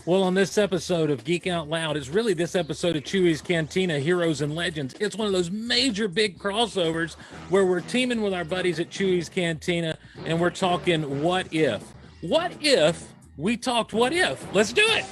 Well, on this episode of Geek Out Loud, it's really this episode of Chewie's Cantina, Heroes and Legends. It's one of those major big crossovers where we're teaming with our buddies at Chewie's Cantina and we're talking what if. What if we talked what if? Let's do it.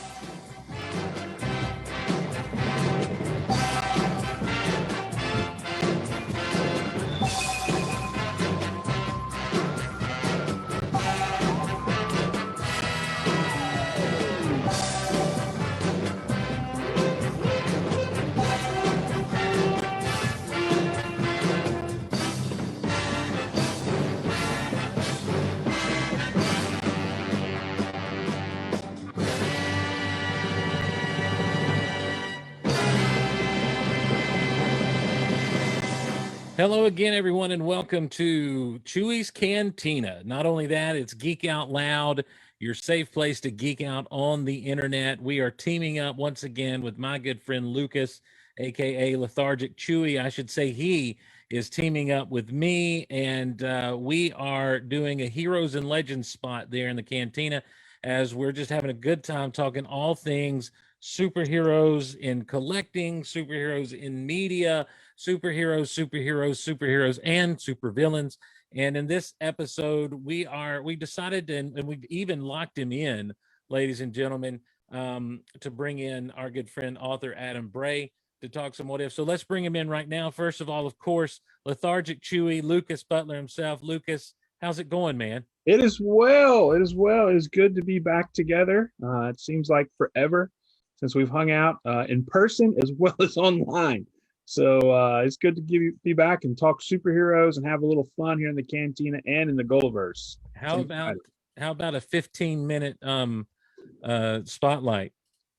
Hello again, everyone, and welcome to Chewie's Cantina. Not only that, it's Geek Out Loud, your safe place to geek out on the internet. We are teaming up once again with my good friend Lucas, aka Lethargic Chewie. I should say he is teaming up with me, and we are doing a Heroes and Legends spot there in the Cantina as we're just having a good time talking all things superheroes in collecting, superheroes in media, superheroes, and supervillains. And in this episode, we decided and we even locked him in, ladies and gentlemen, to bring in our good friend, author Adam Bray, to talk some what if. So let's bring him in right now. First of all, of course, Lethargic Chewie, Lucas Butler himself. Lucas, how's it going, man? It is well. It is well. It is good to be back together. It seems like forever since we've hung out in person as well as online. So it's good to be back and talk superheroes and have a little fun here in the Cantina and in the Gulliverse. How about a 15-minute spotlight?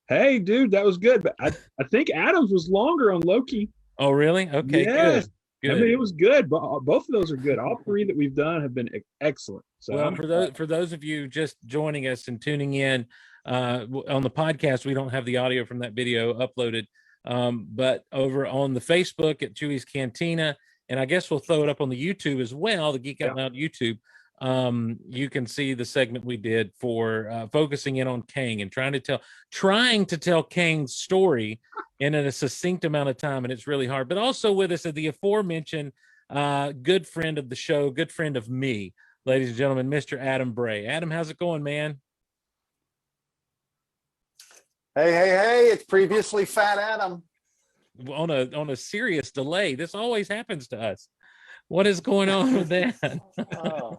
Hey, dude, that was good. But I think Adams was longer on Loki. Oh, really? Okay, yes. Good. I mean, it was good, but both of those are good. All three that we've done have been excellent. So, well, for those of you just joining us and tuning in on the podcast, we don't have the audio from that video uploaded, but over on the Facebook at Chewie's Cantina, and I guess we'll throw it up on the YouTube as well, the Geek Out Loud YouTube. You can see the segment we did for focusing in on Kang and trying to tell Kang's story in a succinct amount of time, and it's really hard. But also with us at the aforementioned good friend of the show, good friend of me, ladies and gentlemen, Mr. Adam Bray. Adam, how's it going, man? Hey, it's previously Fat Adam. On a serious delay. This always happens to us. What is going on with that? Oh.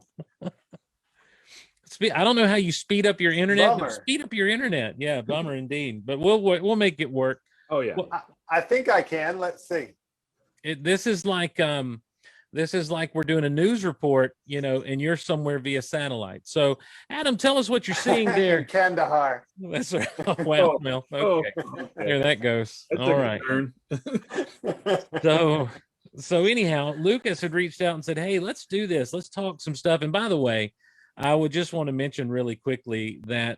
I don't know how you speed up your internet. Bummer. Speed up your internet. Yeah, bummer indeed. But we'll make it work. Oh yeah. Well, I think I can. Let's see. This is like we're doing a news report, and you're somewhere via satellite. So, Adam, tell us what you're seeing there. Kandahar. That's right. Oh, wow. Well, okay. There that goes. That's all right. So anyhow, Lucas had reached out and said, "Hey, let's do this. Let's talk some stuff." And by the way, I would just want to mention really quickly that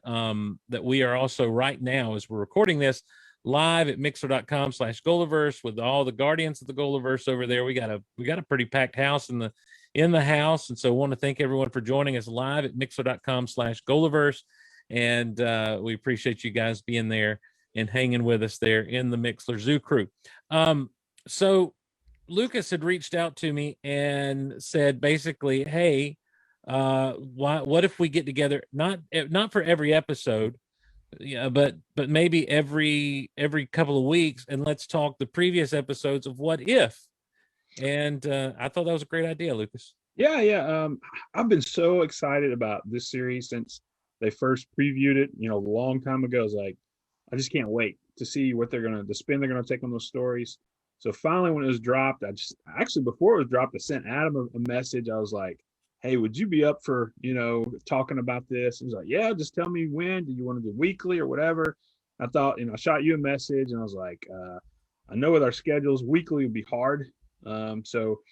that we are also right now, as we're recording this, live at mixer.com/Gulliverse with all the guardians of the Gulliverse over there. We got a pretty packed house in the house, and so I want to thank everyone for joining us live at mixer.com/Gulliverse, and we appreciate you guys being there and hanging with us there in the Mixler Zoo crew. So Lucas had reached out to me and said basically, "Hey, what if we get together? Not for every episode, yeah, but maybe every couple of weeks, and let's talk the previous episodes of What If." And I thought that was a great idea, Lucas. Yeah. I've been so excited about this series since they first previewed it, a long time ago. I was like, I just can't wait to see what the spin they're gonna take on those stories. So finally, when it was dropped, before it was dropped, I sent Adam a message. I was like, "Hey, would you be up for talking about this?" He was like, "Yeah, just tell me when. Do you want to do weekly or whatever?" I thought, I shot you a message, and I was like, "I know with our schedules, weekly would be hard. So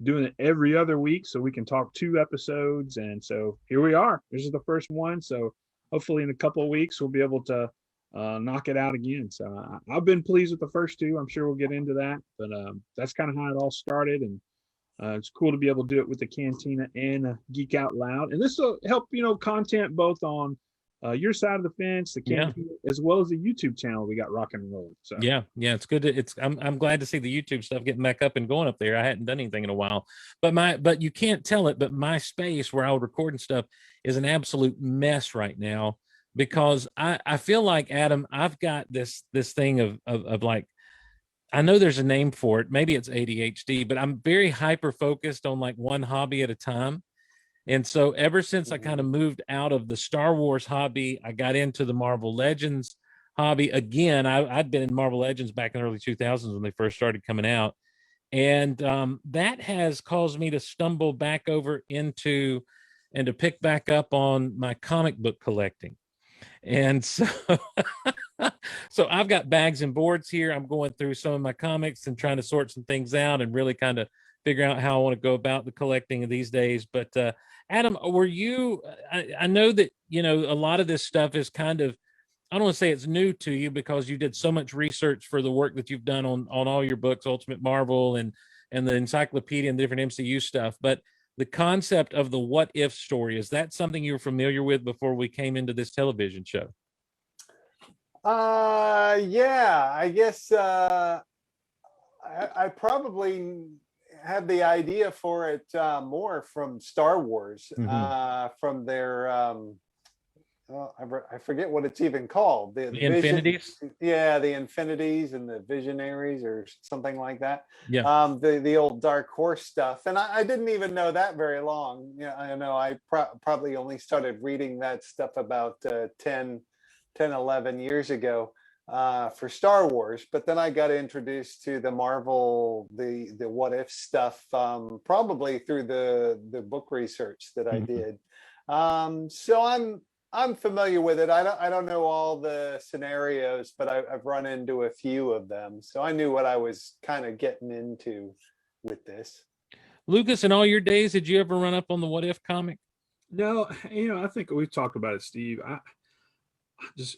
doing it every other week so we can talk 2 episodes." And so here we are. This is the first one. So hopefully in a couple of weeks we'll be able to knock it out again. So I've been pleased with the first 2. I'm sure we'll get into that, but that's kind of how it all started, and it's cool to be able to do it with the Cantina and Geek Out Loud. And this will help, content both on your side of the fence, the Yeah. campaign, as well as the YouTube channel we got rocking and rolling. So Yeah, it's good to I'm glad to see the YouTube stuff getting back up and going up there. I hadn't done anything in a while. But you can't tell it, but my space where I would record and stuff is an absolute mess right now because I feel like, Adam, I've got this thing of like, I know there's a name for it. Maybe it's ADHD, but I'm very hyper focused on like one hobby at a time. And so ever since I kind of moved out of the Star Wars hobby, I got into the Marvel Legends hobby again. I'd been in Marvel Legends back in the early 2000s when they first started coming out. And that has caused me to stumble back over into and to pick back up on my comic book collecting. And so, so I've got bags and boards here. I'm going through some of my comics and trying to sort some things out and really kind of figure out how I want to go about the collecting of these days. But Adam, were you? I know that a lot of this stuff is kind of, I don't want to say it's new to you because you did so much research for the work that you've done on all your books, Ultimate Marvel and the encyclopedia and different MCU stuff. But the concept of the what if story, is that something you were familiar with before we came into this television show? Yeah, I guess I probably had the idea for it more from Star Wars, from their I forget what it's even called. The Infinities? Yeah, the Infinities and the Visionaries or something like that. Yeah. The old Dark Horse stuff. And I didn't even know that very long. Yeah, I know I probably only started reading that stuff about 10, 11 years ago for Star Wars. But then I got introduced to the Marvel, the what if stuff, probably through the book research that I did. So I'm familiar with it. I don't know all the scenarios, but I've run into a few of them. So I knew what I was kind of getting into with this. Lucas, in all your days, did you ever run up on the what if comic? no, I think we've talked about it, Steve. I just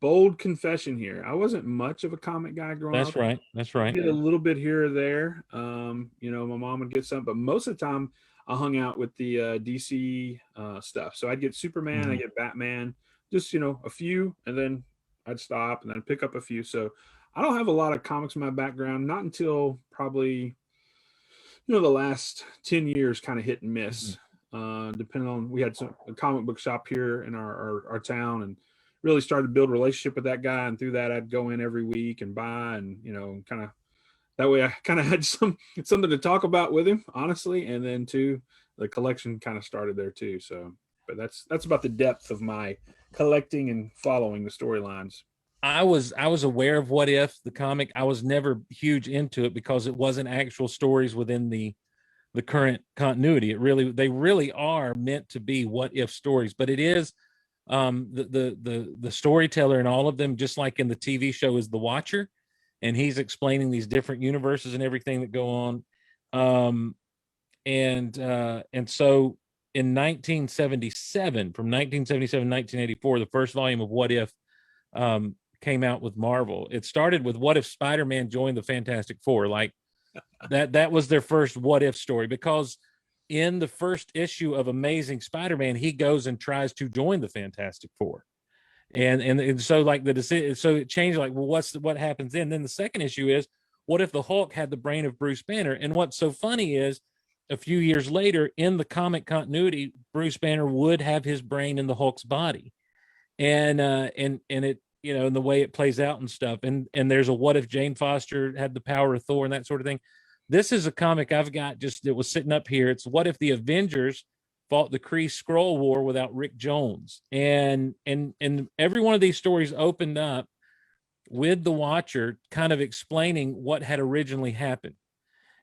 bold confession here. I wasn't much of a comic guy growing up. That's right. I did a little bit here or there. My mom would get some, but most of the time I hung out with the DC stuff. So I'd get Superman, I'd get Batman, just a few, and then I'd stop and then pick up a few. So I don't have a lot of comics in my background, not until probably the last 10 years, kind of hit and miss. Depending on, we had a comic book shop here in our town, and really started to build a relationship with that guy, and through that I'd go in every week and buy, and kind of that way I kind of had something to talk about with him, honestly. And then too, the collection kind of started there too. So, but that's about the depth of my collecting and following the storylines. I was aware of What If, the comic. I was never huge into it because it wasn't actual stories within the current continuity. They really are meant to be what if stories, but it is the storyteller in all of them, just like in the TV show, is the Watcher, and he's explaining these different universes and everything that go on. And so in 1977, from 1977 to 1984, the first volume of What If came out with Marvel. It started with what if Spider-Man joined the Fantastic Four. Like that was their first what if story, because in the first issue of Amazing Spider-Man, he goes and tries to join the Fantastic Four. And so like the decision, so it changed, like, well, what happens then? Then the second issue is, what if the Hulk had the brain of Bruce Banner? And what's so funny is, a few years later in the comic continuity, Bruce Banner would have his brain in the Hulk's body. And it, in the way it plays out and stuff. And there's a what if Jane Foster had the power of Thor and that sort of thing. This is a comic I've got, just, it was sitting up here. It's what if the Avengers fought the Kree Skrull War without Rick Jones. And every one of these stories opened up with the Watcher kind of explaining what had originally happened.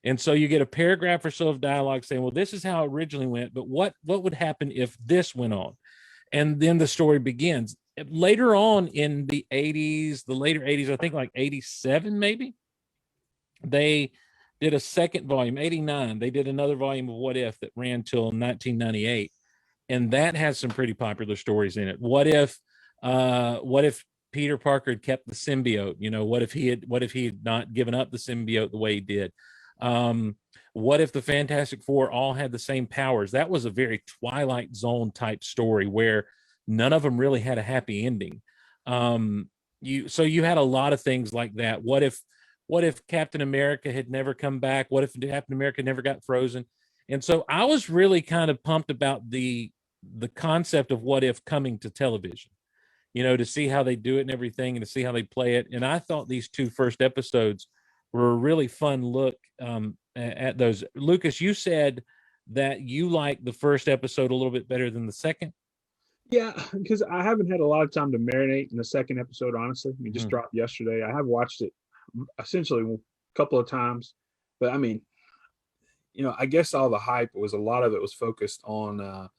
And so you get a paragraph or so of dialogue saying, well, this is how it originally went, but what would happen if this went on? And then the story begins. Later on in the 80s, the later 80s, I think like 87 maybe, they did a second volume. 89, they did another volume of What If that ran till 1998, and that has some pretty popular stories in it. What if Peter Parker had kept the symbiote? What if he had not given up the symbiote the way he did? What if the Fantastic Four all had the same powers? That was a very Twilight Zone type story where none of them really had a happy ending. You had a lot of things like that. What if Captain America had never come back? What if Captain America never got frozen? And so I was really kind of pumped about the concept of what if coming to television, to see how they do it and everything, and to see how they play it. And I thought these two first episodes were a really fun look at those. Lucas, you said that you liked the first episode a little bit better than the second. Yeah, because I haven't had a lot of time to marinate in the second episode, honestly. I mean, just dropped yesterday. I have watched it essentially a couple of times, but I mean, I guess all the hype was, a lot of it was focused on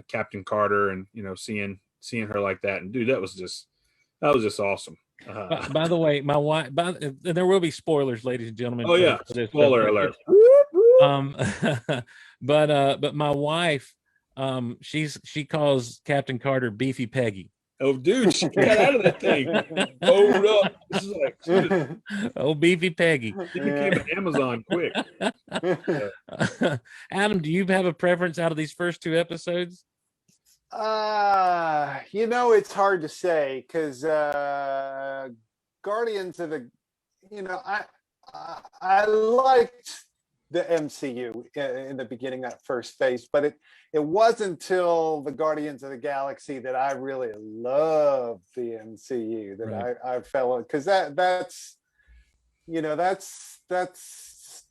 Captain Carter, and seeing her like that, and dude, that was just awesome. By the way, my wife. There will be spoilers, ladies and gentlemen. Oh yeah, spoiler alert. But my wife, she calls Captain Carter Beefy Peggy. Oh, dude, she got out of that thing. Hold up. This is like, oh, Beefy Peggy. She became an Amazon quick. Adam, do you have a preference out of these first two episodes? It's hard to say, because Guardians of the, I liked the MCU in the beginning, that first phase, but it wasn't until the Guardians of the Galaxy that I really loved the MCU, that Right. I fell, because that's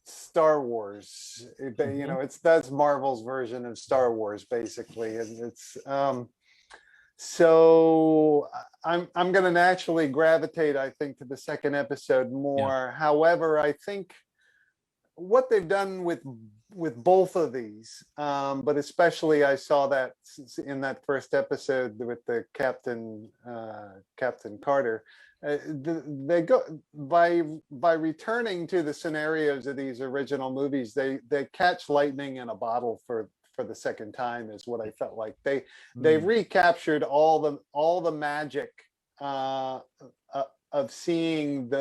Star Wars. That's Marvel's version of Star Wars, basically, and it's so I'm going to naturally gravitate, I think, to the second episode more. Yeah. However, I think what they've done with both of these, but especially I saw that in that first episode with the Captain Carter, they go by returning to the scenarios of these original movies. They catch lightning in a bottle for the second time, is what I felt like. They recaptured all the magic of seeing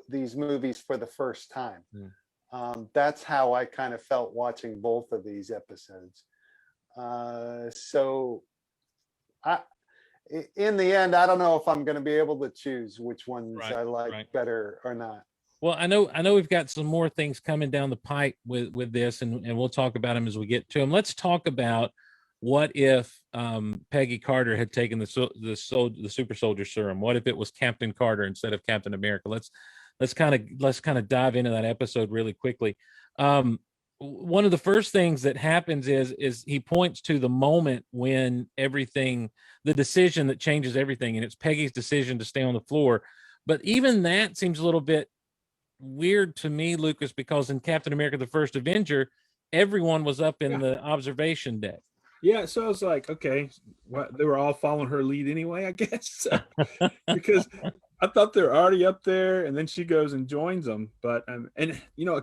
these movies for the first time. That's how I kind of felt watching both of these episodes. So in the end, I don't know if I'm going to be able to choose which ones I like better or not. Well, I know we've got some more things coming down the pipe with this, and we'll talk about them as we get to them. Let's talk about what if Peggy Carter had taken the super soldier serum. What if it was Captain Carter instead of Captain America? Let's kind of dive into that episode really quickly. One of the first things that happens is he points to the moment when the decision that changes everything, and it's Peggy's decision to stay on the floor. But even that seems a little bit weird to me, Lucas, because in Captain America: The First Avenger, everyone was up in the observation deck. Yeah, so I was like, okay, they were all following her lead anyway, I guess, because I thought they're already up there, and then she goes and joins them. But and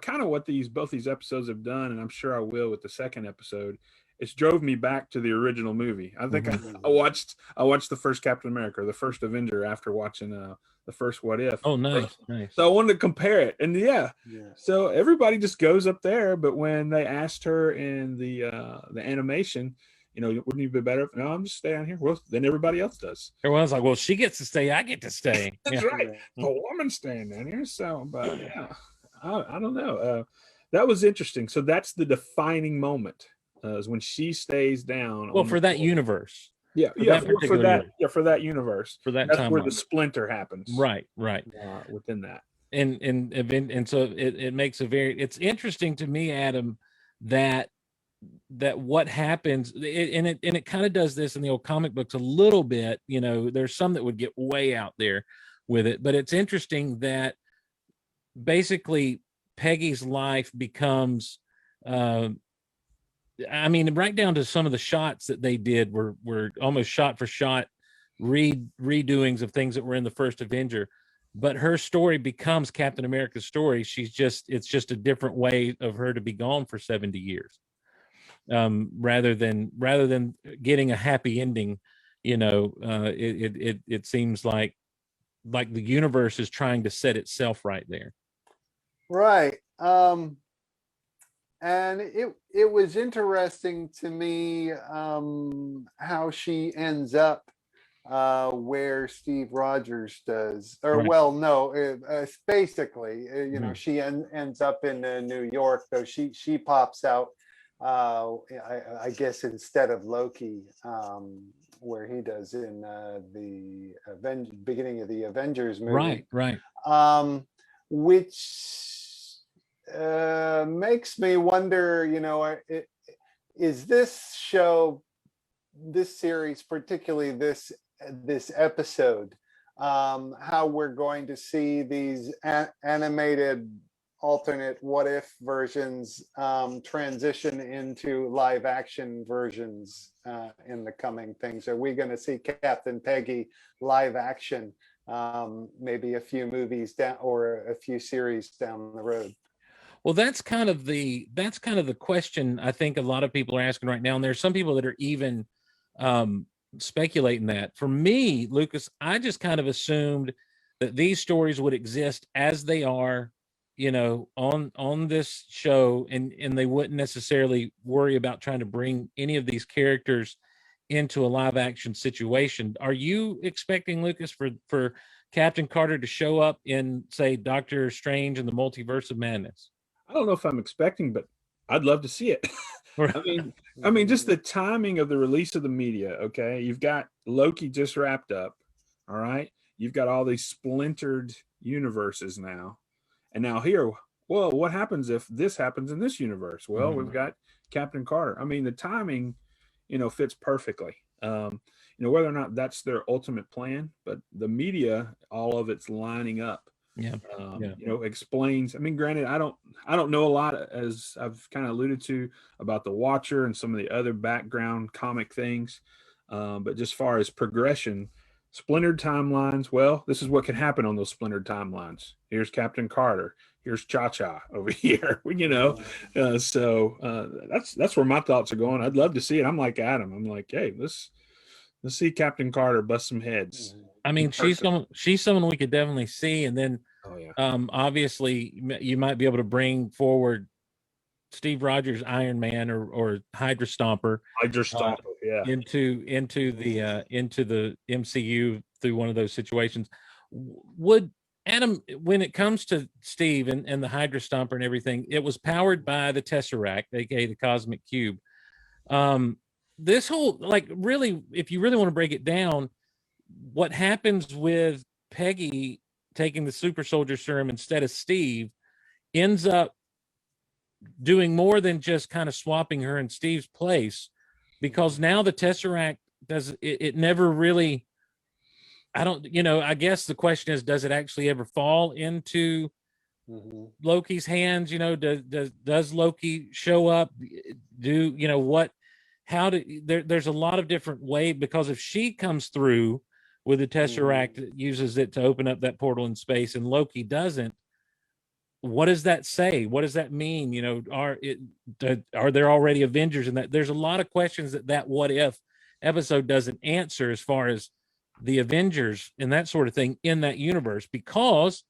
kind of what both these episodes have done, and I'm sure I will with the second episode, it's drove me back to the original movie. I think I watched the first Captain America, the first Avenger, after watching the first What If. Oh, nice. So I wanted to compare it, and so everybody just goes up there. But when they asked her in the animation, wouldn't you be better? No, I'm just staying here. Well, then everybody else does. Everyone's like, well, she gets to stay, I get to stay. That's right. A woman staying down here. So, but I don't know. That was interesting. So that's the defining moment, is when she stays down. Well, for that universe. For that universe. For that that's timeline. Where the splinter happens. Right. Within that. And so it makes it's interesting to me, Adam, that what happens, and it kind of does this in the old comic books a little bit. There's some that would get way out there with it, but it's interesting that basically Peggy's life becomes right down to some of the shots that they did were almost shot for shot redoings of things that were in the first Avenger. But her story becomes Captain America's story. It's just a different way of her to be gone for 70 years. Rather than getting a happy ending, it seems like the universe is trying to set itself right there. Right. and it was interesting to me how she ends up where Steve Rogers does, or Right. well, no, basically, Mhm. she ends up in New York, though she pops out, I guess instead of Loki, where he does in the beginning of the Avengers movie, Right. which makes me wonder, is this show, this series, particularly this episode, how we're going to see these animated alternate what if versions transition into live action versions in the coming things. Are we going to see Captain Peggy live action maybe a few movies down or a few series down the road? Well, that's kind of the question I think a lot of people are asking right now, and there's some people that are even speculating that. For me, Lucas, I just kind of assumed that these stories would exist as they are, on this show, and they wouldn't necessarily worry about trying to bring any of these characters into a live action situation. Are you expecting, Lucas, for Captain Carter to show up in, say, Doctor Strange and the Multiverse of Madness? I don't know if I'm expecting, but I'd love to see it. I mean, just the timing of the release of the media. Okay, you've got Loki just wrapped up. All right, you've got all these splintered universes now, and now here, well, what happens if this happens in this universe? Well, we've got Captain Carter. I mean, the timing, fits perfectly. Whether or not that's their ultimate plan, but the media, all of it's lining up. Yeah. Explains. I mean, granted, I don't know a lot, as I've kind of alluded to, about the Watcher and some of the other background comic things, but just far as progression, splintered timelines. Well, this is what can happen on those splintered timelines. Here's Captain Carter. Here's Cha-Cha over here. So that's where my thoughts are going. I'd love to see it. I'm like Adam. I'm like, hey, let's see Captain Carter bust some heads. I mean, she's someone we could definitely see, and then obviously you might be able to bring forward Steve Rogers Iron Man or Hydra Stomper into the MCU through one of those situations. Would Adam, when it comes to Steve and the Hydra Stomper and everything, it was powered by the Tesseract, aka the Cosmic Cube. This whole, like, really, if you really want to break it down, what happens with Peggy taking the super soldier serum instead of Steve ends up doing more than just kind of swapping her in Steve's place, because now the Tesseract it never really, I guess the question is, does it actually ever fall into Loki's hands? Does Loki show up? There's a lot of different ways, because if she comes through with the Tesseract, uses it to open up that portal in space, and Loki doesn't, what does that say? What does that mean? Are there already Avengers? And that there's a lot of questions that what if episode doesn't answer, as far as the Avengers and that sort of thing in that universe, because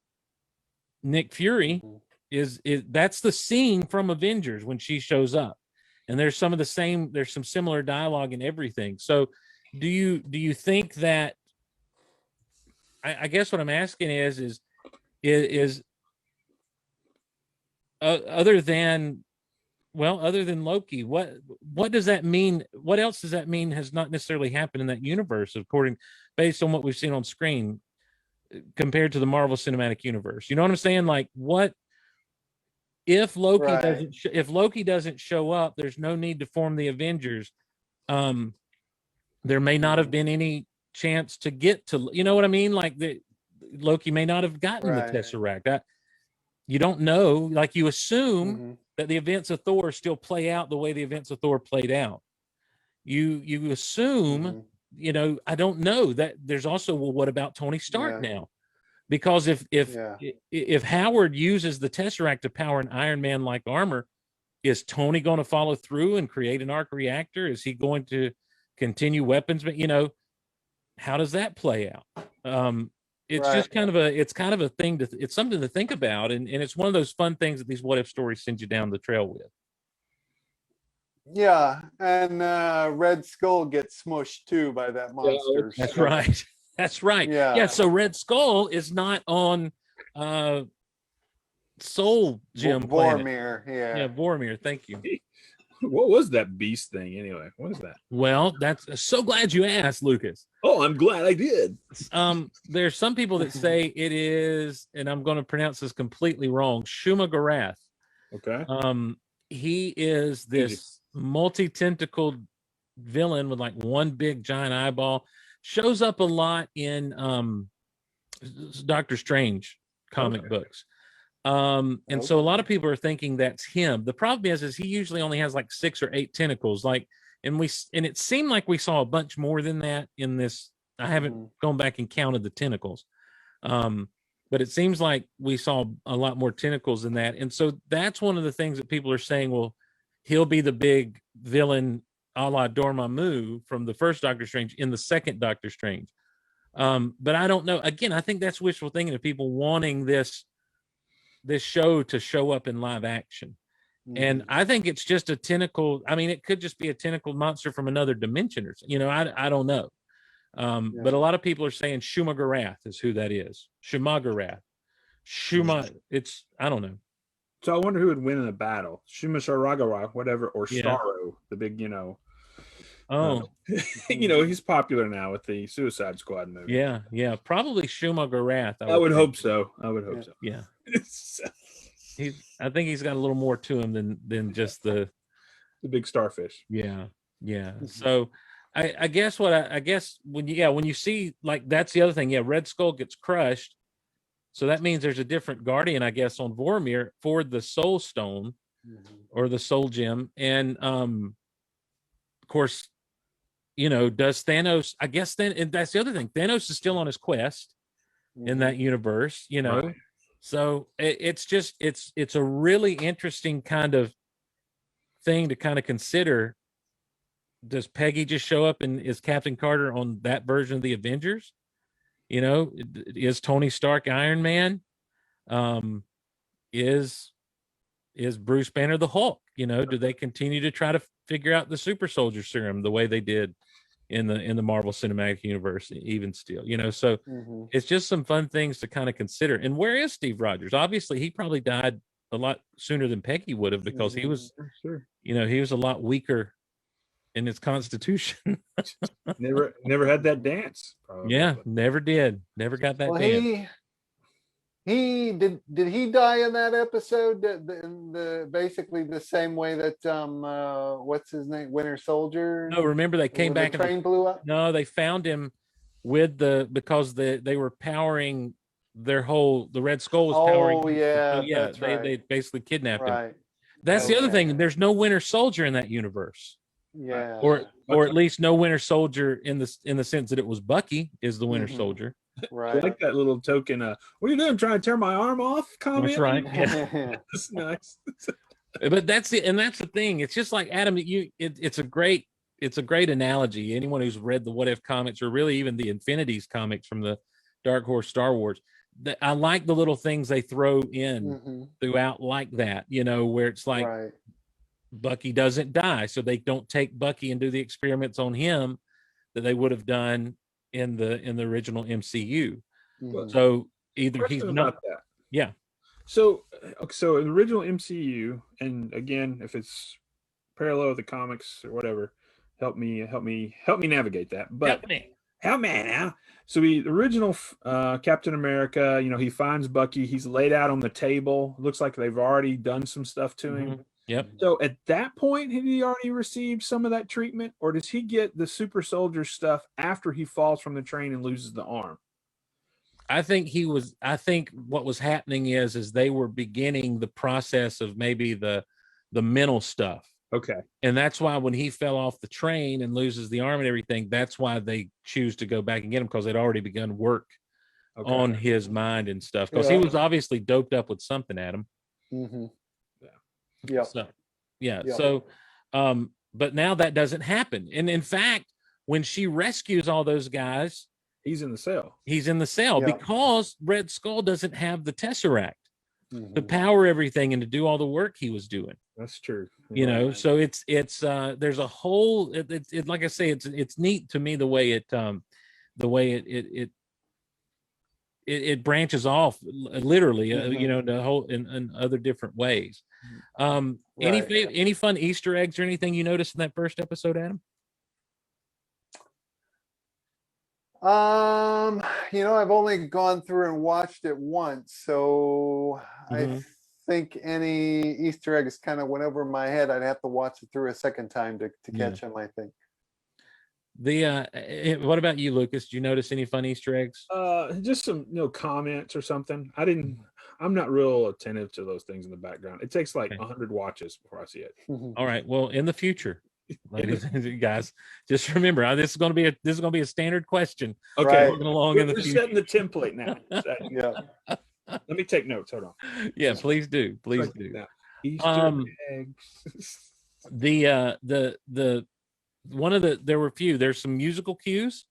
Nick Fury is that's the scene from Avengers when she shows up, and there's some similar dialogue and everything. So do you think that, I guess what I'm asking is other than Loki, what does that mean? What else does that mean has not necessarily happened in that universe, based on what we've seen on screen, compared to the Marvel Cinematic Universe? You know what I'm saying? Like, what if Loki doesn't show up? There's no need to form the Avengers. There may not have been any chance to get to, you know what I mean? Like, Loki may not have gotten the Tesseract. You don't know. Like, you assume that the events of Thor still play out the way the events of Thor played out. You assume, I don't know. That there's also, well, what about Tony Stark now? Because if Howard uses the Tesseract to power an Iron Man like armor, is Tony going to follow through and create an arc reactor? Is he going to continue weapons? But how does that play out? It's just kind of a thing it's something to think about, and it's one of those fun things that these what if stories send you down the trail with. Yeah, and Red Skull gets smushed too by that monster. That's right. That's right. Yeah. So Red Skull is not on Soul Gem planet. Vormir. Yeah, Vormir. Thank you. What was that beast thing anyway? What is that? Well, that's so glad you asked, Lucas. Oh, I'm glad I did. There's some people that say it is, and I'm going to pronounce this completely wrong, Shumagarath. Okay. He is this multi-tentacled villain with like one big giant eyeball. Shows up a lot in Doctor Strange comic books. And so a lot of people are thinking that's him. The problem is he usually only has like 6 or 8 tentacles. And it seemed like we saw a bunch more than that in this. I haven't gone back and counted the tentacles. But it seems like we saw a lot more tentacles than that. And so that's one of the things that people are saying, well, he'll be the big villain a la Dormammu from the first Doctor Strange in the second Doctor Strange. But I don't know. Again, I think that's wishful thinking of people wanting this show to show up in live action. And I think it's just a tentacle. I mean, it could just be a tentacled monster from another dimension or, I don't know. But a lot of people are saying Shumagarath is who that is. Shumagarath. I don't know. So I wonder who would win in a battle. Shumasharagara, whatever, or Starro, the big, he's popular now with the Suicide Squad movie. Yeah. Probably Shumagarath. I would hope so. Yeah. I think he's got a little more to him than just the big starfish. Yeah. So I guess when you see, like, that's the other thing. Yeah, Red Skull gets crushed. So that means there's a different guardian, I guess, on Vormir for the Soul Stone or the Soul Gem. And of course, does Thanos, I guess then, and that's the other thing. Thanos is still on his quest in that universe, Right. So it's a really interesting kind of thing to kind of consider. Does Peggy just show up and is Captain Carter on that version of the Avengers? Is Tony Stark Iron Man? Is Bruce Banner the Hulk? Do they continue to try to figure out the super soldier serum the way they did in the Marvel Cinematic Universe, even still, so it's just some fun things to kind of consider. And where is Steve Rogers? Obviously, he probably died a lot sooner than Peggy would have, because he was, he was a lot weaker in his constitution. never had that dance. Probably. Yeah, never did. Never got that dance. He did he die in that episode? Basically the same way that what's his name, Winter Soldier? No, remember they came back and the train blew up? No, they found him because they were powering the Red Skull was powering. Oh yeah, so they basically kidnapped him. That's the other thing. There's no Winter Soldier in that universe. Yeah. Or at least no Winter Soldier in the sense that it was Bucky is the Winter Soldier. Right. I like that little token. What are you doing? Trying to tear my arm off? Comment. That's right. Yeah. That's nice. But that's it, and that's the thing. It's just like Adam. It's a great analogy. Anyone who's read the What If comics, or really even the Infinities comics from the Dark Horse Star Wars, I like the little things they throw in throughout, like that. Where it's like Bucky doesn't die, so they don't take Bucky and do the experiments on him that they would have done in the original MCU. So either he's not that. Yeah. So in the original MCU, and again, if it's parallel with the comics or whatever, help me navigate that. But help me now. So the original Captain America, he finds Bucky. He's laid out on the table. Looks like they've already done some stuff to him. Yep. So at that point, had he already received some of that treatment, or does he get the super soldier stuff after he falls from the train and loses the arm? I think what was happening is they were beginning the process of maybe the mental stuff. Okay. And that's why when he fell off the train and loses the arm and everything, that's why they choose to go back and get him, because they'd already begun work on his mind and stuff. Because he was obviously doped up with something, Adam. Yeah. So, but now that doesn't happen. And in fact, when she rescues all those guys, he's in the cell. Because Red Skull doesn't have the Tesseract to power everything and to do all the work he was doing. That's true. You know, Right. so it's there's a whole it like I say, it's neat to me the way it branches off literally, you know, the whole in other different ways. Right. Any fun Easter eggs or anything you noticed in that first episode, Adam? I've only gone through and watched it once, so I think any Easter eggs kind of went over my head. I'd have to watch it through a second time to catch them, I think. What about you, Lucas? Did you notice any fun Easter eggs? Just some comments or something. I'm not real attentive to those things in the background. It takes like 100 watches before I see it. All right. Well, in the future, ladies and guys, just remember, this is going to be a standard question. Okay, right. Along in the we're future. setting the template now. Yeah. Let me take notes. Hold on. Yeah, please do. Please do. Easter eggs. There's some musical cues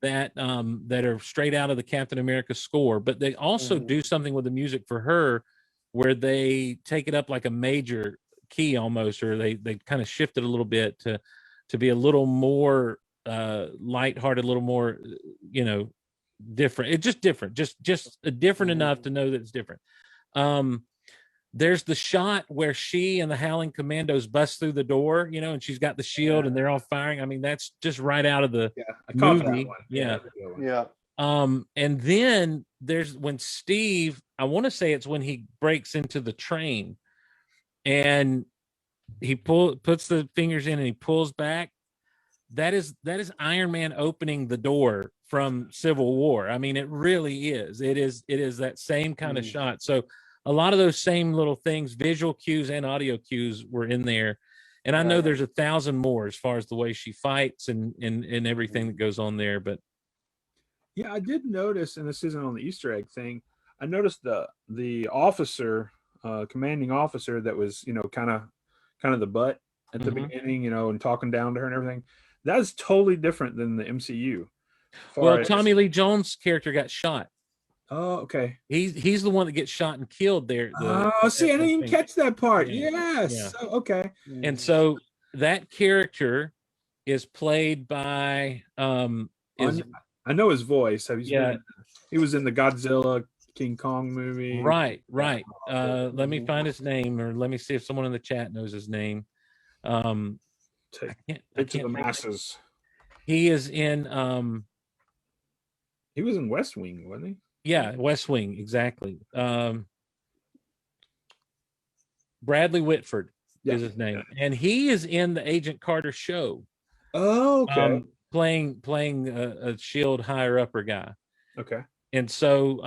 that are straight out of the Captain America score, but they also do something with the music for her where they take it up like a major key almost, or they kind of shift it a little bit to be a little more lighthearted, a little more different. It's just different, just different enough to know that it's different. There's the shot where she and the Howling Commandos bust through the door, and she's got the shield and they're all firing. I mean, that's just right out of the movie. Yeah. And then there's when Steve, I want to say it's when he breaks into the train and he puts the fingers in and he pulls back. That is Iron Man opening the door from Civil War. I mean, it really is. It is that same kind of shot. So a lot of those same little things, visual cues and audio cues, were in there. And I know there's 1,000 more as far as the way she fights and everything that goes on there. But yeah, I did notice, and this isn't on the Easter egg thing, I noticed the officer, commanding officer that was, kind of the butt at the beginning, and talking down to her and everything. That's totally different than the MCU. Well, Tommy Lee Jones' character got shot. Oh, okay. He's the one that gets shot and killed there. I didn't even catch that part. Yes. Yeah. Oh, okay. And so that character is played by I know his voice. He was in the Godzilla King Kong movie. Right. Let me find his name, or let me see if someone in the chat knows his name. Take to the masses. He is in he was in West Wing, wasn't he? Yeah, West Wing, exactly. Bradley Whitford is his name, and he is in the Agent Carter show. Oh, okay. Playing a Shield higher upper guy. Okay. And so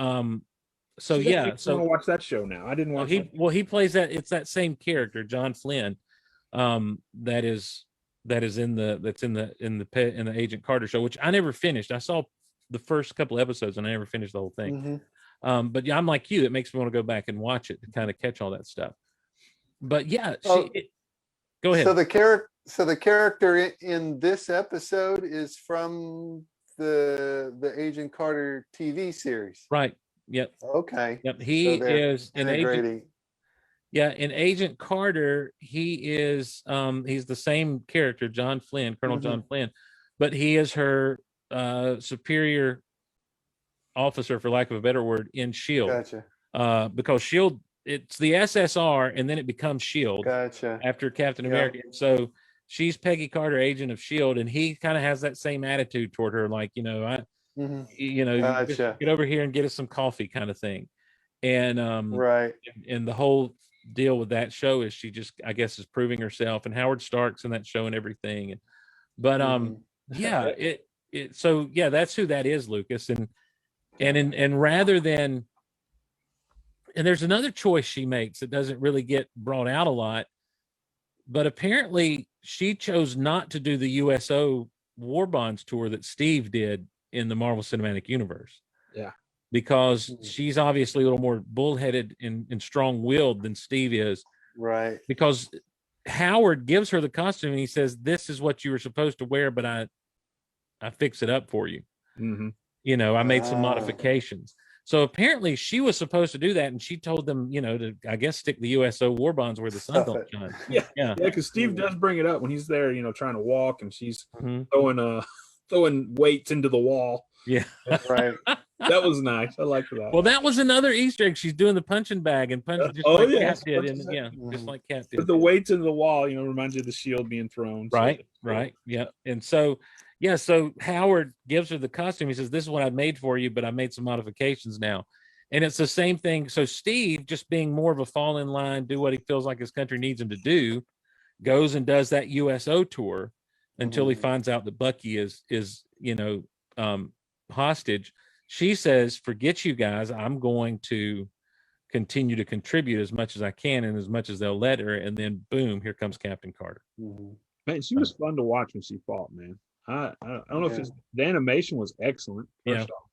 so I want to watch that show now. I didn't watch. He plays that. It's that same character, John Flynn, that's in the Agent Carter show, which I never finished. I saw the first couple episodes and I never finished the whole thing. But yeah, I'm like you. It makes me want to go back and watch it to kind of catch all that stuff. But yeah, go ahead. So the character in this episode is from the Agent Carter TV series. Right. Yep. Okay. Yep. He is an agent. Yeah, in Agent Carter, he is he's the same character, John Flynn, Colonel John Flynn, but he is her superior officer, for lack of a better word, in Shield. Gotcha. Because Shield, it's the SSR, and then it becomes Shield. Gotcha. After Captain America. So she's Peggy Carter, agent of Shield, and he kind of has that same attitude toward her, like, gotcha. Just get over here and get us some coffee, kind of thing. And right. And the whole deal with that show is she just, I guess, is proving herself, and Howard Stark's in that show and everything. But so that's who that is, Lucas. And rather than, and there's another choice she makes that doesn't really get brought out a lot, but apparently she chose not to do the USO War Bonds tour that Steve did in the Marvel Cinematic Universe. Yeah. Because she's obviously a little more bullheaded and strong-willed than Steve is. Right. Because Howard gives her the costume and he says, "This is what you were supposed to wear, but I fix it up for you." I made some modifications. So apparently she was supposed to do that, and she told them, to, I guess, stick the USO war bonds where the sun don't shine. Yeah, because Steve does bring it up when he's there, trying to walk, and she's Mhm. throwing weights into the wall. Yeah. Right. That was nice. I liked that. Well, that was another Easter egg. She's doing the punching bag and punching just Oh, like yeah, Cat did, and Mhm. just like Cat did. But the weights into the wall, reminds you of the shield being thrown. Right, right, yeah. And so Howard gives her the costume. He says, "This is what I made for you, but I made some modifications now." And it's the same thing. So Steve, just being more of a fall in line, do what he feels like his country needs him to do, goes and does that USO tour until he finds out that Bucky is hostage. She says, "Forget you guys. I'm going to continue to contribute as much as I can and as much as they'll let her." And then boom, here comes Captain Carter. Man, she was fun to watch when she fought, man. I don't know if the animation was excellent, first off.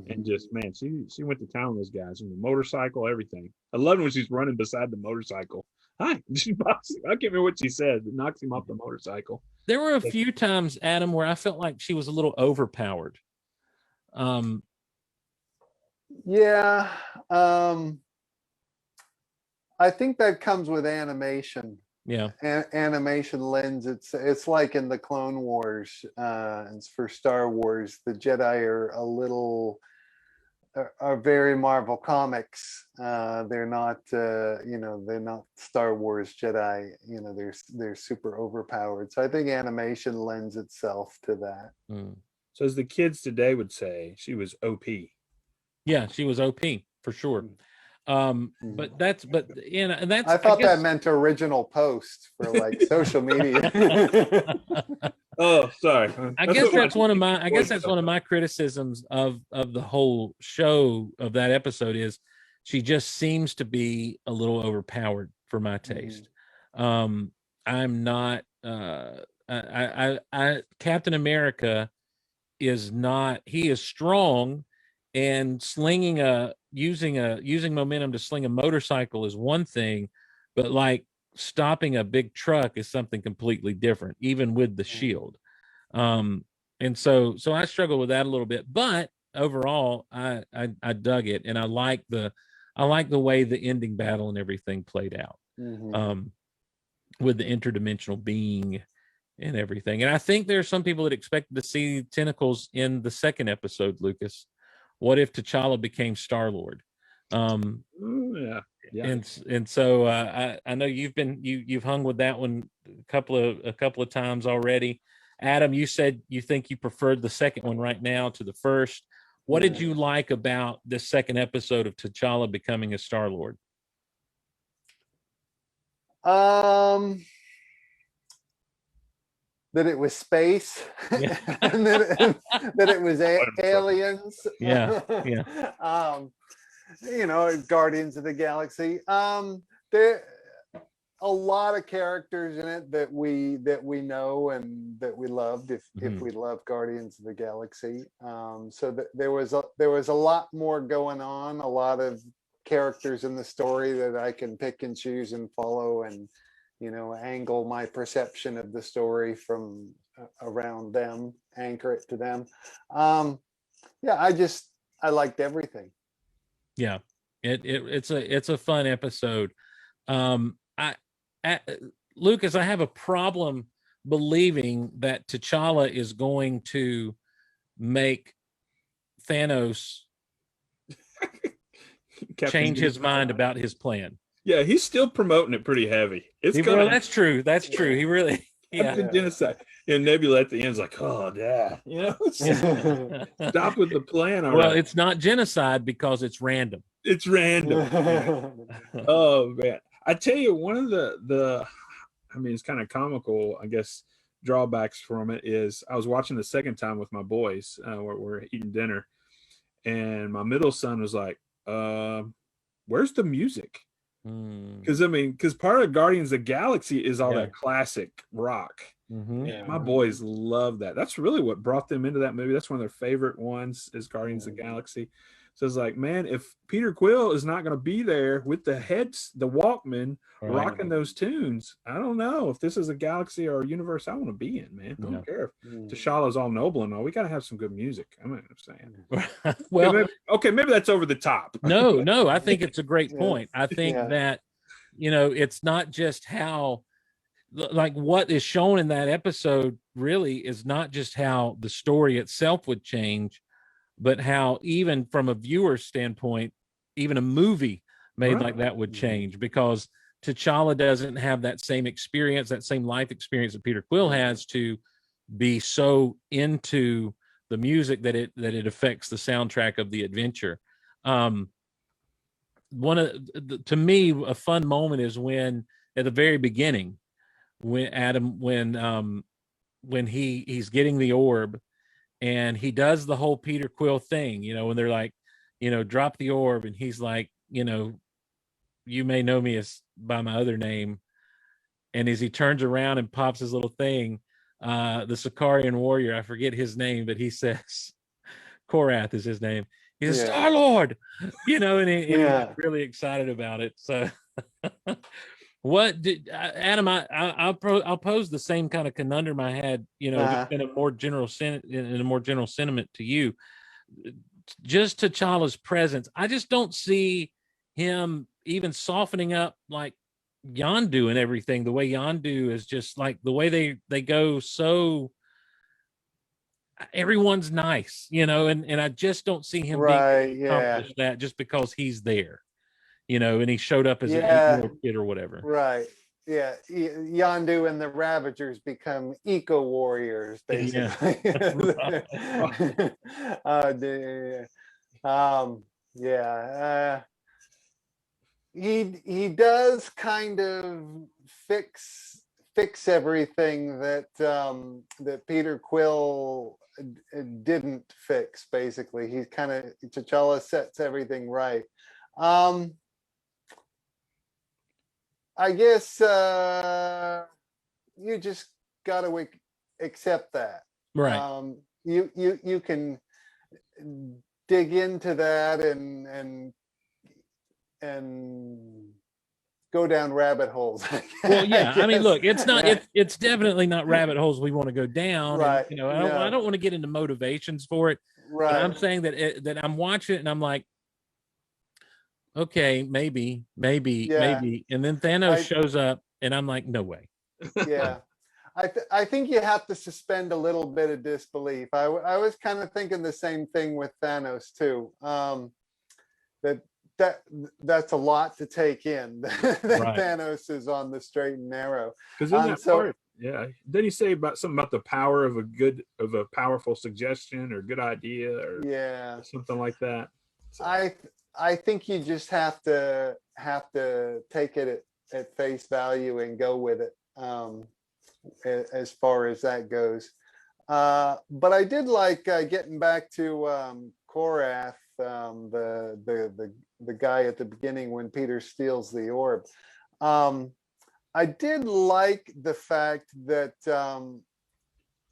And just, man, she went to town with those guys on the motorcycle, everything. I love when she's running beside the motorcycle. Hi, I can't remember what she said, but knocks him off the motorcycle. There were a few times, Adam, where I felt like she was a little overpowered. Yeah. I think that comes with animation. Yeah. Animation lens. It's like in the Clone Wars, and for Star Wars, the Jedi are very Marvel comics. They're not, they're not Star Wars Jedi. They're super overpowered. So I think animation lends itself to that. So as the kids today would say, she was OP. Yeah, she was OP for sure. And that's I thought that meant original post for like social media. Oh, sorry. I guess that's one of my criticisms of the whole show of that episode is she just seems to be a little overpowered for my taste. I'm not Captain America is not, he is strong, and using momentum to sling a motorcycle is one thing, but like stopping a big truck is something completely different, even with the shield. And so I struggle with that a little bit, but overall I dug it, and I like the way the ending battle and everything played out, with the interdimensional being and everything. And I think there are some people that expected to see tentacles in the second episode, Lucas. What if T'Challa became Star-Lord? Yeah. And so I know you've hung with that one a couple of times already. Adam, you said you think you preferred the second one right now to the first. What did you like about this second episode of T'Challa becoming a Star-Lord? That it was space, Yeah. and that it was aliens. Yeah. Guardians of the Galaxy. There a lot of characters in it that we know and that we loved if we love Guardians of the Galaxy. So there was a lot more going on, a lot of characters in the story that I can pick and choose and follow, and angle my perception of the story from around them, anchor it to them. I liked everything. Yeah, it's a fun episode. Lucas, I have a problem believing that T'Challa is going to make Thanos change his mind about his plan. Yeah, he's still promoting it pretty heavy. That's true. That's true. He really, genocide. And Nebula at the end is like, oh, yeah, stop with the plan. Well, it's not genocide because it's random. It's random. Oh man, I tell you, one of the it's kind of comical, I guess, drawbacks from it is I was watching the second time with my boys. We're eating dinner, and my middle son was like, "Where's the music?" Because part of Guardians of the Galaxy is all that classic rock. And my boys love that. That's really what brought them into that movie. That's one of their favorite ones is Guardians of the Galaxy. So it's like, man, if Peter Quill is not going to be there with the heads, the Walkman, Right. rocking those tunes, I don't know if this is a galaxy or a universe I want to be in, man. I Yeah. don't care if T'Challa's all noble and all. We got to have some good music. I'm saying. Well, okay, maybe that's over the top. no, I think it's a great point. I think Yeah. that, it's not just how, like what is shown in that episode really is not just how the story itself would change, but how even from a viewer standpoint, even a movie made like that would change, because T'Challa doesn't have that same experience, that same life experience that Peter Quill has, to be so into the music that it affects the soundtrack of the adventure. To me, a fun moment is when at the very beginning, when he's getting the orb, and he does the whole Peter Quill thing, when they're like, drop the orb, and he's like, you may know me as by my other name. And as he turns around and pops his little thing, the Sicarian warrior, I forget his name, but he says, Korath is his name. He says, Star-Lord, and he's really excited about it. So what did Adam? I'll pose the same kind of conundrum I had, just in a more general sentiment to you. Just T'Challa's presence, I just don't see him even softening up like Yondu and everything. The way Yondu is just like the way they go, so everyone's nice, and I just don't see him being able to accomplish that just because he's there, and he showed up as an 8-year-old kid or whatever. Right. Yeah. Yondu and the Ravagers become eco warriors, basically. He does kind of fix everything that that Peter Quill didn't fix. Basically, he kind of, T'Challa sets everything right. I guess you just got to accept that. Right. You can dig into that and go down rabbit holes. Well, yeah. I mean, look, it's not. It's definitely not rabbit holes we want to go down. Right. And, I don't want to get into motivations for it. Right. But I'm saying that I'm watching it and I'm like, okay, maybe, and then Thanos shows up, and I'm like, no way. Yeah, I think you have to suspend a little bit of disbelief. I was kind of thinking the same thing with Thanos too. That's a lot to take in. That right. Thanos is on the straight and narrow. Because in that part, didn't he say about something about the power of a powerful suggestion or good idea or something like that? So. I think you just have to take it at face value and go with it, as far as that goes. But I did like getting back to Korath, the guy at the beginning when Peter steals the orb. I did like the fact that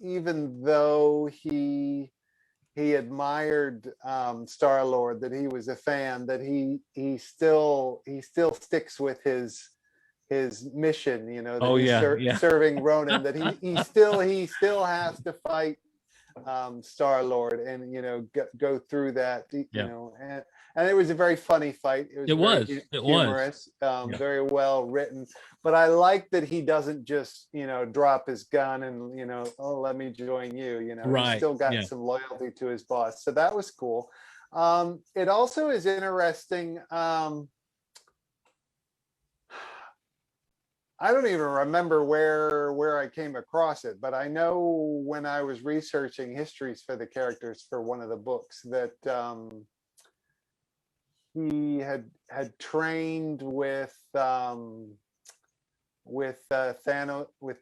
even though he admired Star-Lord, that he was a fan, that he still sticks with his mission, serving Ronan, that he still has to fight Star-Lord and go through that, and it was a very funny fight. It was humorous, very well written. But I like that he doesn't just drop his gun and oh, let me join you. Right. He's still got some loyalty to his boss, so that was cool. It also is interesting. I don't even remember where I came across it, but I know when I was researching histories for the characters for one of the books that he had trained with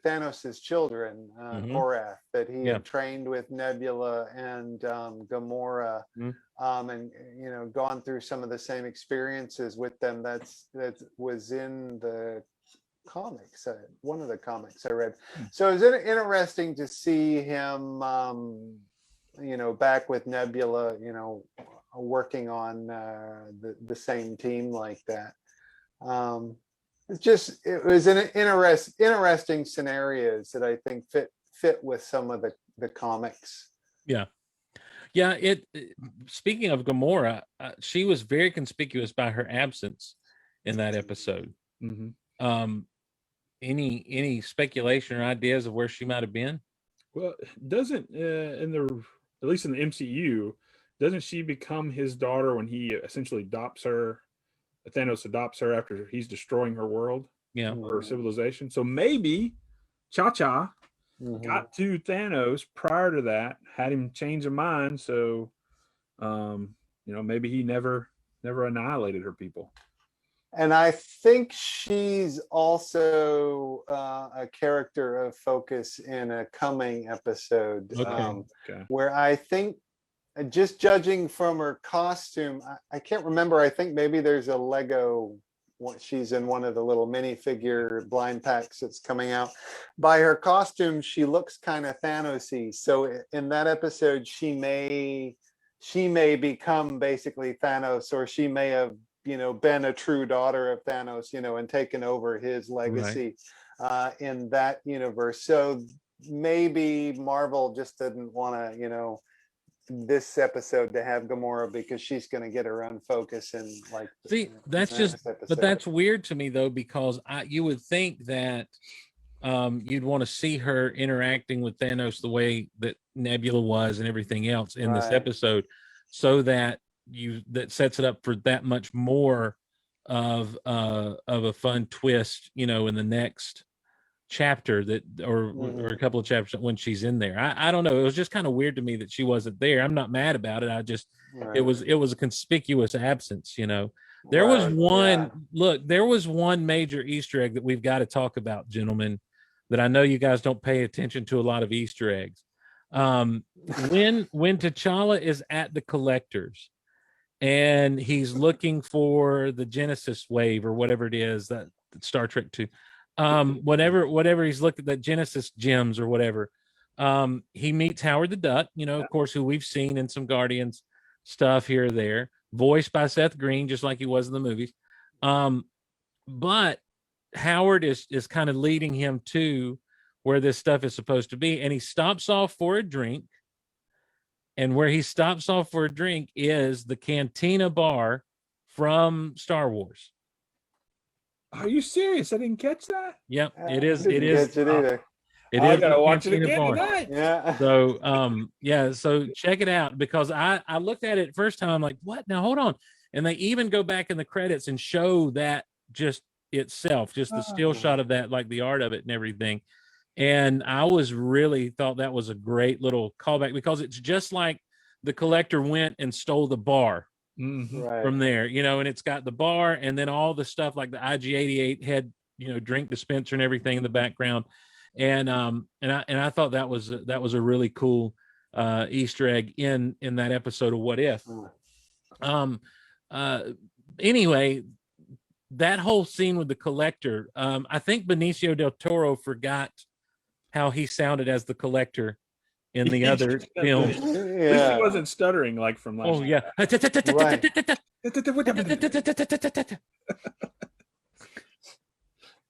Thanos's children, Korath, that he had trained with Nebula and Gamora, and gone through some of the same experiences with them. That was in the comics, one of the comics I read. So it was interesting to see him back with Nebula, working on the same team like that. It was an interesting scenarios that I think fit with some of the comics. Yeah. Speaking of Gamora, she was very conspicuous by her absence in that episode. Any speculation or ideas of where she might have been? Well, doesn't at least in the MCU, doesn't she become his daughter when he essentially adopts her? Thanos adopts her after he's destroying her world, or civilization. So maybe Cha-Cha got to Thanos prior to that, had him change his mind. So, maybe he never annihilated her people. And I think she's also a character of focus in a coming episode, where I think, just judging from her costume, I can't remember. I think maybe there's a Lego. She's in one of the little minifigure blind packs that's coming out. By her costume, she looks kind of Thanos-y. So in that episode, she may become basically Thanos, or she may have been a true daughter of Thanos, and taken over his legacy in that universe. So maybe Marvel just didn't want to, this episode to have Gamora, because she's going to get her own focus and but that's weird to me though, because you would think that you'd want to see her interacting with Thanos the way that Nebula was and everything else in this episode, so that sets it up for that much more of a fun twist, in the next chapter or a couple of chapters when she's in there. I don't know. It was just kind of weird to me that she wasn't there. I'm not mad about it. I just it was a conspicuous absence. There was one major Easter egg that we've got to talk about, gentlemen, that I know you guys don't pay attention to a lot of Easter eggs. When T'Challa is at the Collectors and he's looking for the Genesis wave or whatever it is, that Star Trek 2, whatever he's looking at, that Genesis gems or whatever, he meets Howard the Duck, of course, who we've seen in some Guardians stuff here or there, voiced by Seth Green, just like he was in the movies. But Howard is kind of leading him to where this stuff is supposed to be, and he stops off for a drink. And where he stops off for a drink is the Cantina bar from Star Wars. Are you serious? I didn't catch that. Yep, it is. It is. I gotta watch it again tonight. Yeah. So check it out, because I looked at it first time. I'm like, what? Now hold on. And they even go back in the credits and show that just itself, just the still shot of that, like the art of it and everything. And I was really thought that was a great little callback, because it's just like the Collector went and stole the bar from there, and it's got the bar and then all the stuff like the IG-88 head, drink dispenser and everything in the background. And I thought that was a really cool Easter egg in that episode of What If. Anyway, that whole scene with the Collector, I think Benicio del Toro forgot how he sounded as the Collector in the other film. At least he wasn't stuttering like from last year.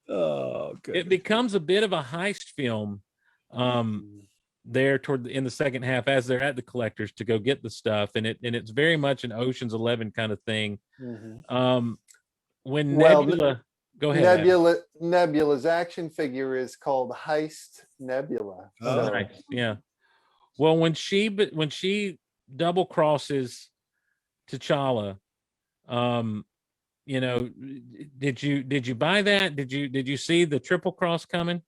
Oh, good. It becomes a bit of a heist film there in the second half, as they're at the Collectors to go get the stuff, and it's very much an Ocean's 11 kind of thing. When Nebula, go ahead. Nebula's action figure is called Heist Nebula. Nice. Yeah. Well, when she double crosses T'Challa, did you buy that? Did you see the triple cross coming?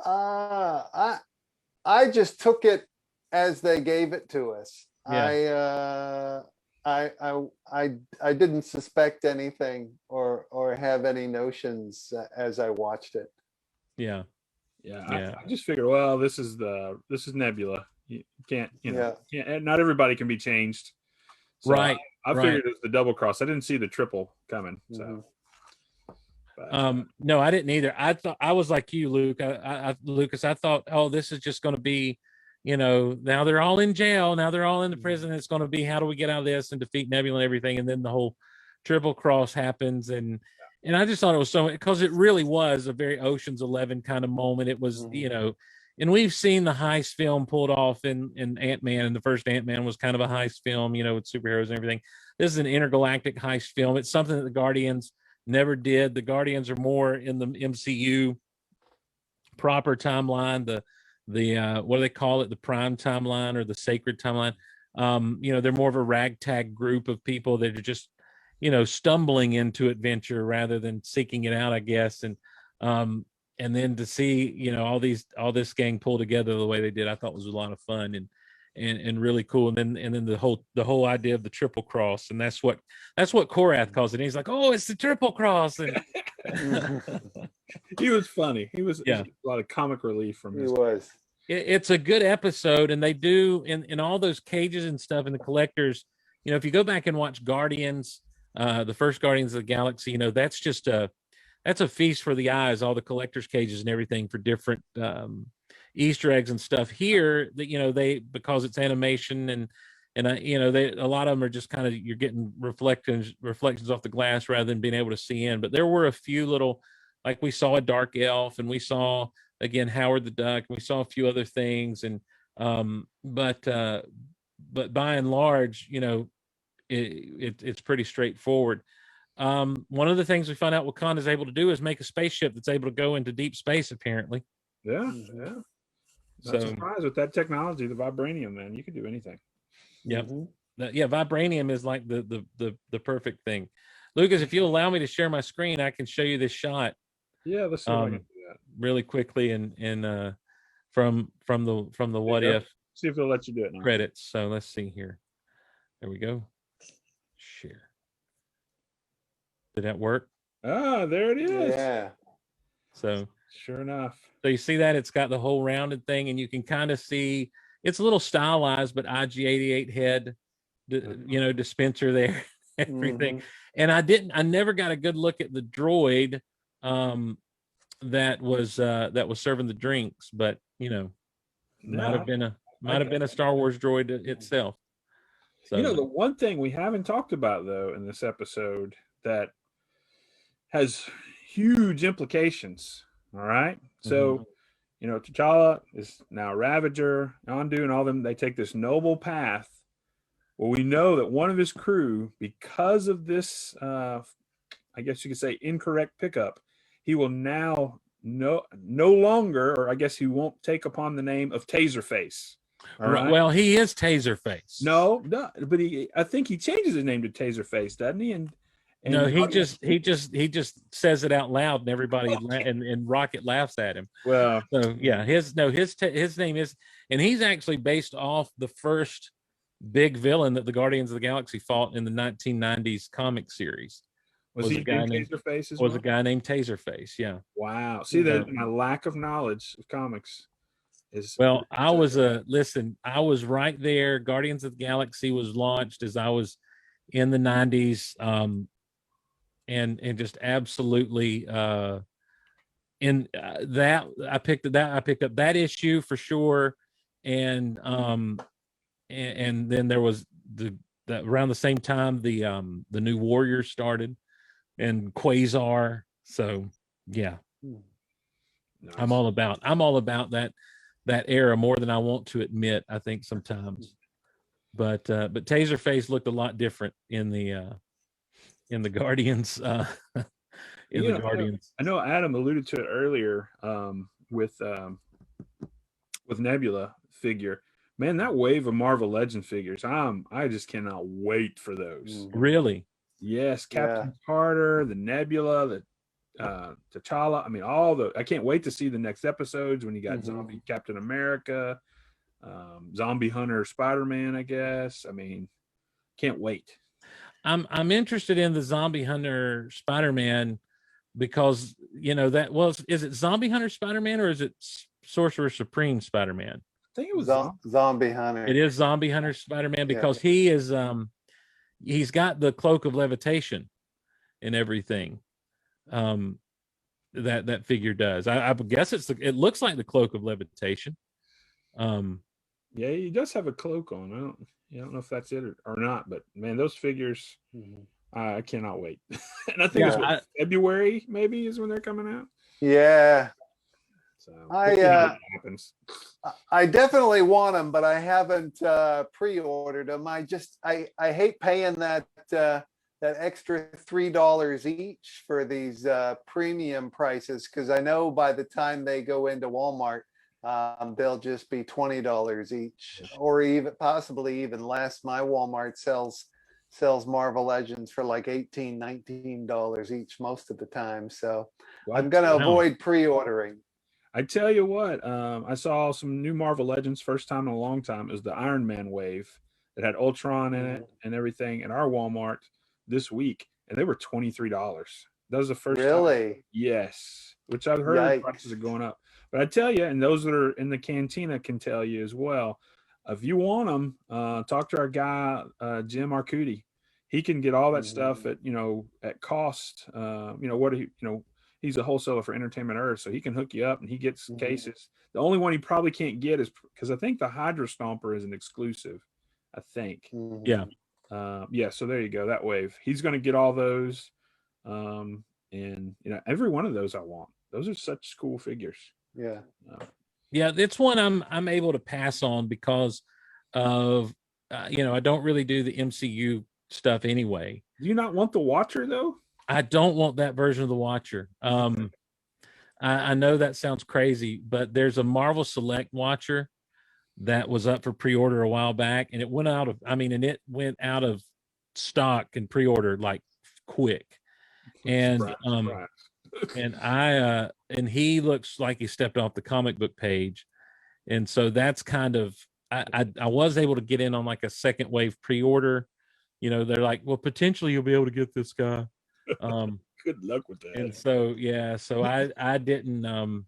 I just took it as they gave it to us. Yeah. I didn't suspect anything or have any notions as I watched it. Yeah. I just figured, well, this is Nebula. You can't, not everybody can be changed. So right. I figured it was the double cross. I didn't see the triple coming. So. No, I didn't either. I thought, I was like you, Luke. Lucas, I thought, oh, this is just going to be, now they're all in jail. Now they're all in the prison. It's going to be, how do we get out of this and defeat Nebula and everything? And then the whole triple cross happens. And I just thought it was so, because it really was a very Ocean's 11 kind of moment. It was, and we've seen the heist film pulled off in Ant-Man, and the first Ant-Man was kind of a heist film, with superheroes and everything. This is an intergalactic heist film. It's something that the Guardians never did. The Guardians are more in the MCU proper timeline, the what do they call it, the prime timeline or the sacred timeline. They're more of a ragtag group of people that are just stumbling into adventure rather than seeking it out, I guess. And then to see all this gang pull together the way they did, I thought was a lot of fun and really cool. And then the whole idea of the triple cross, and that's what Korath calls it. And he's like, oh, it's the triple cross. And he was funny. He was a lot of comic relief from his. He was. It's a good episode, and they do in all those cages and stuff in the collectors. If you go back and watch Guardians, the first Guardians of the Galaxy, that's a feast for the eyes. All the collectors cages and everything for different Easter eggs and stuff. Here, that they, because it's animation and they, a lot of them are just kind of, you're getting reflections off the glass rather than being able to see in. But there were a few little, like we saw a dark elf, and we saw again Howard the Duck, and we saw a few other things, and but by and large, it's pretty straightforward. One of the things we find out Wakanda is able to do is make a spaceship that's able to go into deep space, apparently. Yeah. Not surprised with that technology, the vibranium, man. You can do anything. Yep. Vibranium is like the perfect thing. Lucas, if you'll allow me to share my screen, I can show you this shot. Yeah, let's see if I can do that really quickly, and from the what if. See if they'll let you do it now. Credits. So let's see here. There we go. Share. Did that work? Ah, there it is. Yeah. So sure enough. So you see that it's got the whole rounded thing, and you can kind of see it's a little stylized, but IG-88 head, dispenser there, everything. And I never got a good look at the droid that was serving the drinks, but might have been a Star Wars droid itself. So the one thing we haven't talked about though in this episode that has huge implications. All right. So, T'Challa is now Ravager, Yondu, and all them. They take this noble path. Well, we know that one of his crew, because of this, I guess you could say, incorrect pickup, he will now no longer, or I guess he won't take upon the name of Taserface. Right. Well, he is Taserface. No, but I think he changes his name to Taserface, doesn't he? And no, he just says it out loud, and everybody and Rocket laughs at him. Well, so yeah, his name is, and he's actually based off the first big villain that the Guardians of the Galaxy fought in the 1990s comic series. Was he a guy named Taserface? Was a guy named Taserface? Yeah. Wow. See that my lack of knowledge of comics is. Well, I was right there. Guardians of the Galaxy was launched as I was in the 90s. And just absolutely in that I picked up that issue for sure, and then there was around the same time the New Warriors started and Quasar. So yeah, nice. I'm all about that era more than I want to admit, I think sometimes, but Taserface looked a lot different in the Guardians. Guardians. I know Adam alluded to it earlier with Nebula figure. Man, that wave of Marvel Legend figures, I just cannot wait for those. Really? Yes, Captain Carter, the Nebula, the T'Challa. I mean, I can't wait to see the next episodes when you got Zombie Captain America, Zombie Hunter Spider-Man, I guess. I mean, can't wait. I'm interested in the Zombie Hunter Spider-Man because is it Zombie Hunter Spider-Man or is it Sorcerer Supreme Spider-Man? I think it was Zombie Hunter. It is Zombie Hunter Spider-Man because he is he's got the cloak of levitation and everything. That figure does. I guess it looks like the cloak of levitation. Yeah, he does have a cloak on. I don't know if that's it or not, but man, those figures, I cannot wait. And I think it's Yeah, February maybe is when they're coming out. Yeah, So I we'll see how that happens. I definitely want them, but I haven't pre-ordered them. I hate paying that that extra $3 each for these premium prices, because I know by the time they go into Walmart, they'll just be $20 each, or even possibly even less. My Walmart sells Marvel Legends for like $18, $19 each most of the time. So I'm going to avoid pre-ordering. I tell you what, I saw some new Marvel Legends first time in a long time. It was the Iron Man wave that had Ultron in it and everything at our Walmart this week, and they were $23. That was the first time. Really? Yes, which I've heard Yikes. prices are going up. But I tell you, and those that are in the cantina can tell you as well. If you want them, talk to our guy Jim Arcudi. He can get all that stuff at at cost. He's a wholesaler for Entertainment Earth, so he can hook you up and he gets cases. The only one he probably can't get is because I think the Hydra Stomper is an exclusive. I think. Yeah. Yeah. So there you go. That wave. He's going to get all those. And every one of those I want. Those are such cool figures. Yeah. Yeah, it's one I'm able to pass on because of I don't really do the MCU stuff anyway. Do you not want the Watcher though? I don't want that version of the Watcher. I know that sounds crazy, but there's a Marvel Select Watcher that was up for pre-order a while back, and it went out of stock and pre-order like quick. And surprise. and he looks like he stepped off the comic book page. And so that's kind of I was able to get in on like a second wave pre-order. They're like, well, potentially you'll be able to get this guy. Good luck with that. And so I didn't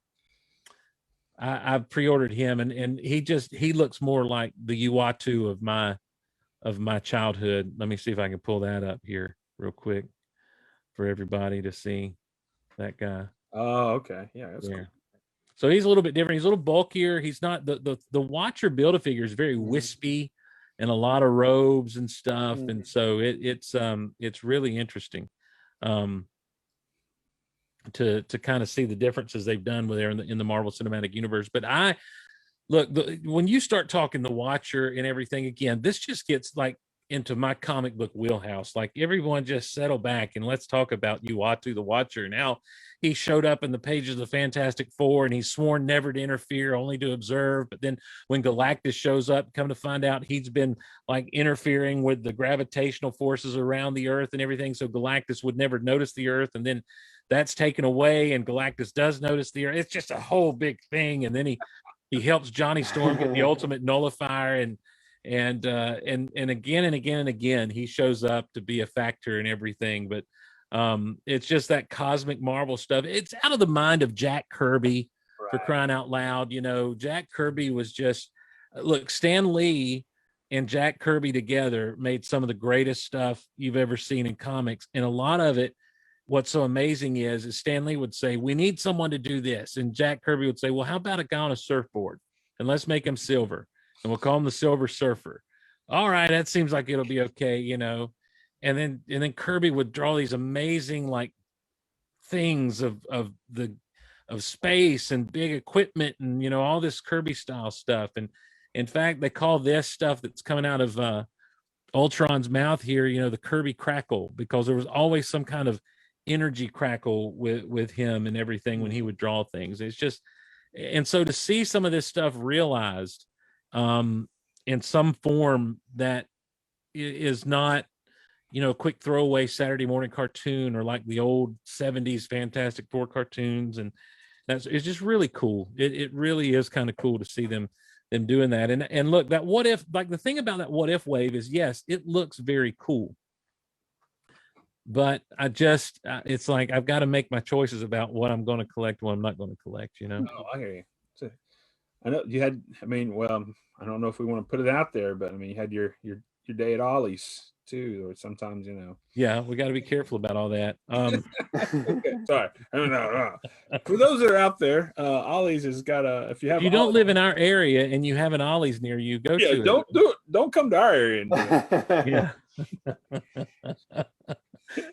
I pre-ordered him, and he looks more like the Uatu of my childhood. Let me see if I can pull that up here real quick for everybody to see that guy. Oh, okay. Yeah, that's cool. So he's a little bit different. He's a little bulkier. He's not the Watcher Build-A-Figure is very wispy and a lot of robes and stuff. And so it's really interesting to kind of see the differences they've done with there in the Marvel Cinematic Universe. But when you start talking the Watcher and everything again, this just gets like into my comic book wheelhouse. Like, everyone just settle back and let's talk about Uatu the Watcher. Now he showed up in the pages of the Fantastic Four, and he's sworn never to interfere, only to observe. But then when Galactus shows up, come to find out he's been like interfering with the gravitational forces around the Earth and everything, so Galactus would never notice the Earth. And then that's taken away, and Galactus does notice the Earth. It's just a whole big thing. And then he helps Johnny Storm get the ultimate nullifier, and again and again and again he shows up to be a factor in everything. But it's just that cosmic Marvel stuff. It's out of the mind of Jack Kirby, for crying out loud. Jack Kirby was just, look, Stan Lee and Jack Kirby together made some of the greatest stuff you've ever seen in comics. And a lot of it, what's so amazing is Stan Lee would say, we need someone to do this, and Jack Kirby would say, well, how about a guy on a surfboard, and let's make him silver, and we'll call him the Silver Surfer. All right, that seems like it'll be okay, And then Kirby would draw these amazing like things of space and big equipment and all this Kirby style stuff. And in fact, they call this stuff that's coming out of Ultron's mouth here, the Kirby crackle, because there was always some kind of energy crackle with him and everything when he would draw things. It's just, and so to see some of this stuff realized in some form that is not a quick throwaway Saturday morning cartoon, or like the old 70s Fantastic Four cartoons, and it's just really cool. It really is kind of cool to see them doing that. And look, that what if, like, the thing about that what if wave is, yes, it looks very cool, but it's like I've got to make my choices about what I'm going to collect, what I'm not going to collect. Oh, I hear you. So, I know you had. I mean, well, I don't know if we want to put it out there, but I mean, you had your day at Ollie's too, or sometimes, you know. Yeah, we got to be careful about all that. Okay, sorry. No. For those that are out there, Ollie's has got a. If you have, if you don't live in our area and you have an Ollie's near you, go to don't it. do it. Don't come to our area and do it. Yeah.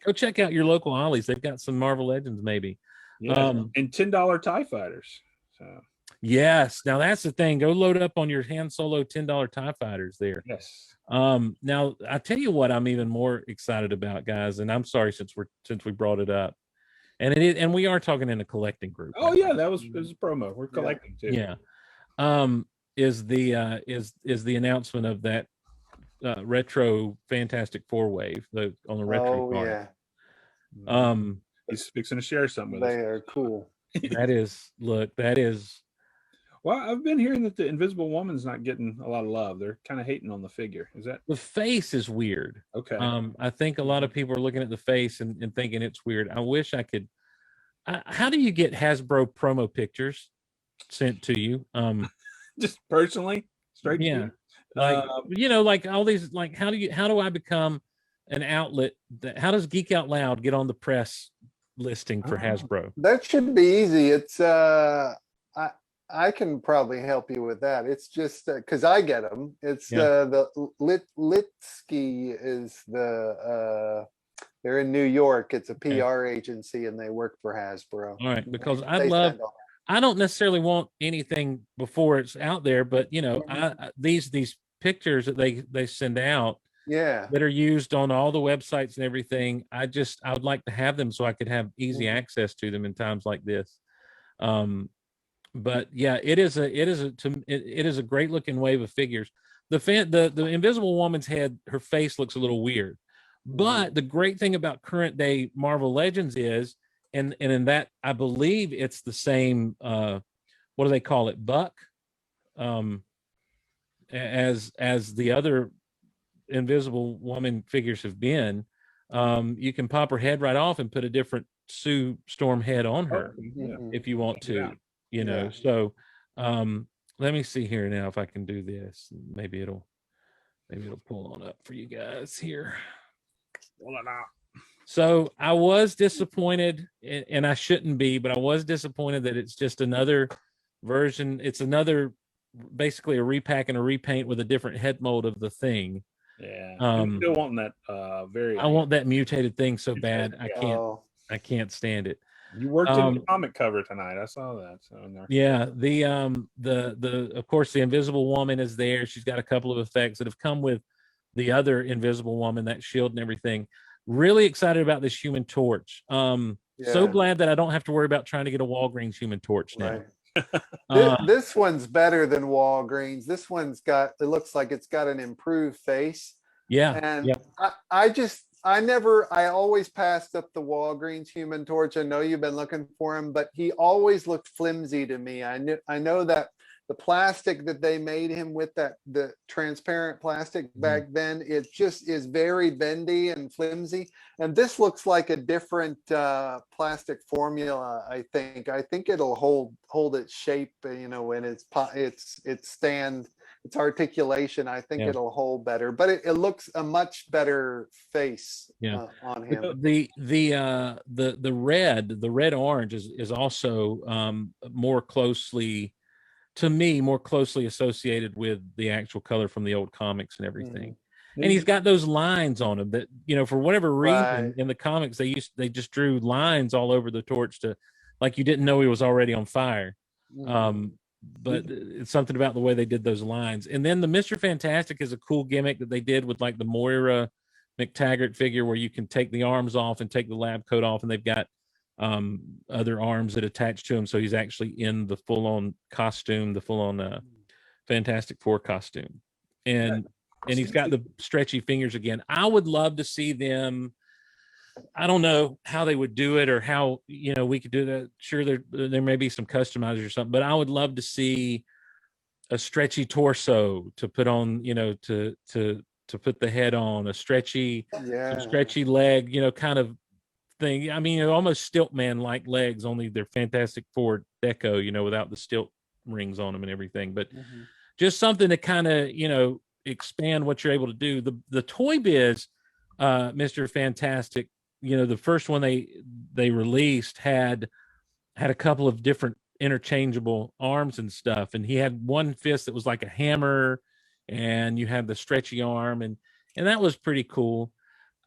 Go check out your local Ollie's. They've got some Marvel Legends, maybe. Yeah, and $10 TIE fighters. So yes, now that's the thing. Go load up on your Han Solo $10 TIE fighters there. yes. Now I tell you what, I'm even more excited about, guys, and I'm sorry since we brought it up, and we are talking in a collecting group. Oh yeah, it was a promo. We're collecting too. Yeah. Is the announcement of that retro Fantastic Four wave on the retro card. Yeah. He's fixing to share something with They us. are cool. That is. Well, I've been hearing that the Invisible Woman's not getting a lot of love. They're kind of hating on the figure. Is that The face is weird. okay? I think a lot of people are looking at the face and thinking it's weird. I wish I could. How do you get Hasbro promo pictures sent to you? Just personally, straight. Yeah. To you? Like all these, like, how do I become an outlet how does Geek Out Loud get on the press listing for Hasbro? That should be easy. It's I can probably help you with that. It's just because I get them. It's the Litsky is they're in New York. It's a PR agency and they work for Hasbro. All right, because I don't necessarily want anything before it's out there, but these pictures that they send out that are used on all the websites and everything, I would like to have them so I could have easy access to them in times like this. But yeah, it is a great looking wave of figures. The Invisible Woman's head, her face looks a little weird, but the great thing about current day Marvel Legends is, and in that I believe it's the same. What do they call it? Buck, as the other Invisible Woman figures have been. You can pop her head right off and put a different Sue Storm head on her if you want to. So let me see here now if I can do this. Maybe it'll pull on up for you guys here. So I was disappointed, and I shouldn't be, but I was disappointed that it's just another version. It's another, basically a repack and a repaint with a different head mold of the thing. Yeah, I'm still wanting that. I want that mutated thing so bad. I can't stand it. You worked in the comic cover tonight. I saw that. So yeah, the of course the Invisible Woman is there. She's got a couple of effects that have come with the other Invisible Woman, that shield and everything. Really excited about this Human Torch. So glad that I don't have to worry about trying to get a Walgreens Human Torch now. Right. This one's better than Walgreens. This one's it looks like it's got an improved face. Yeah. And I always passed up the Walgreens Human Torch. I know you've been looking for him, but he always looked flimsy to me. I know that the plastic that they made him with, the transparent plastic back then, it just is very bendy and flimsy. And this looks like a different plastic formula. I think it'll hold its shape, when its articulation. I think it'll hold better, but it looks a much better face on him. The red orange is also more closely associated with the actual color from the old comics and everything. And he's got those lines on him that, for whatever reason in the comics, they just drew lines all over the torch to, like, you didn't know he was already on fire. But it's something about the way they did those lines. And then the Mr. Fantastic is a cool gimmick that they did with, like, the Moira McTaggart figure, where you can take the arms off and take the lab coat off, and they've got other arms that attach to him, so he's actually in the full-on costume, the full-on Fantastic Four costume, and he's got the stretchy fingers again. I would love to see them. I don't know how they would do it, or how we could do that. Sure, there may be some customizers or something, but I would love to see a stretchy torso to put on, to put the head on, a stretchy leg, kind of thing. I mean, almost Stiltman like legs, only they're Fantastic Four deco, without the stilt rings on them and everything. But just something to kind of expand what you're able to do. The Toy Biz Mr. Fantastic, the first one they released had a couple of different interchangeable arms and stuff, and he had one fist that was like a hammer, and you had the stretchy arm, and that was pretty cool.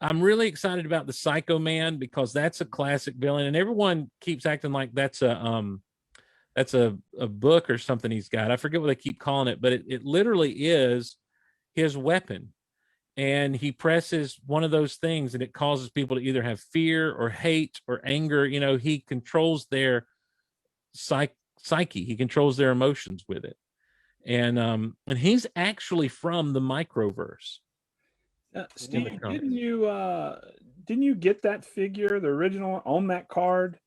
I'm really excited about the Psycho Man because that's a classic villain, and everyone keeps acting like that's a book or something he's got. I forget what they keep calling it, but it literally is his weapon. And he presses one of those things and it causes people to either have fear or hate or anger. He controls their psyche. He controls their emotions with it. And he's actually from the microverse. Steve, didn't you get that figure, the original, on that card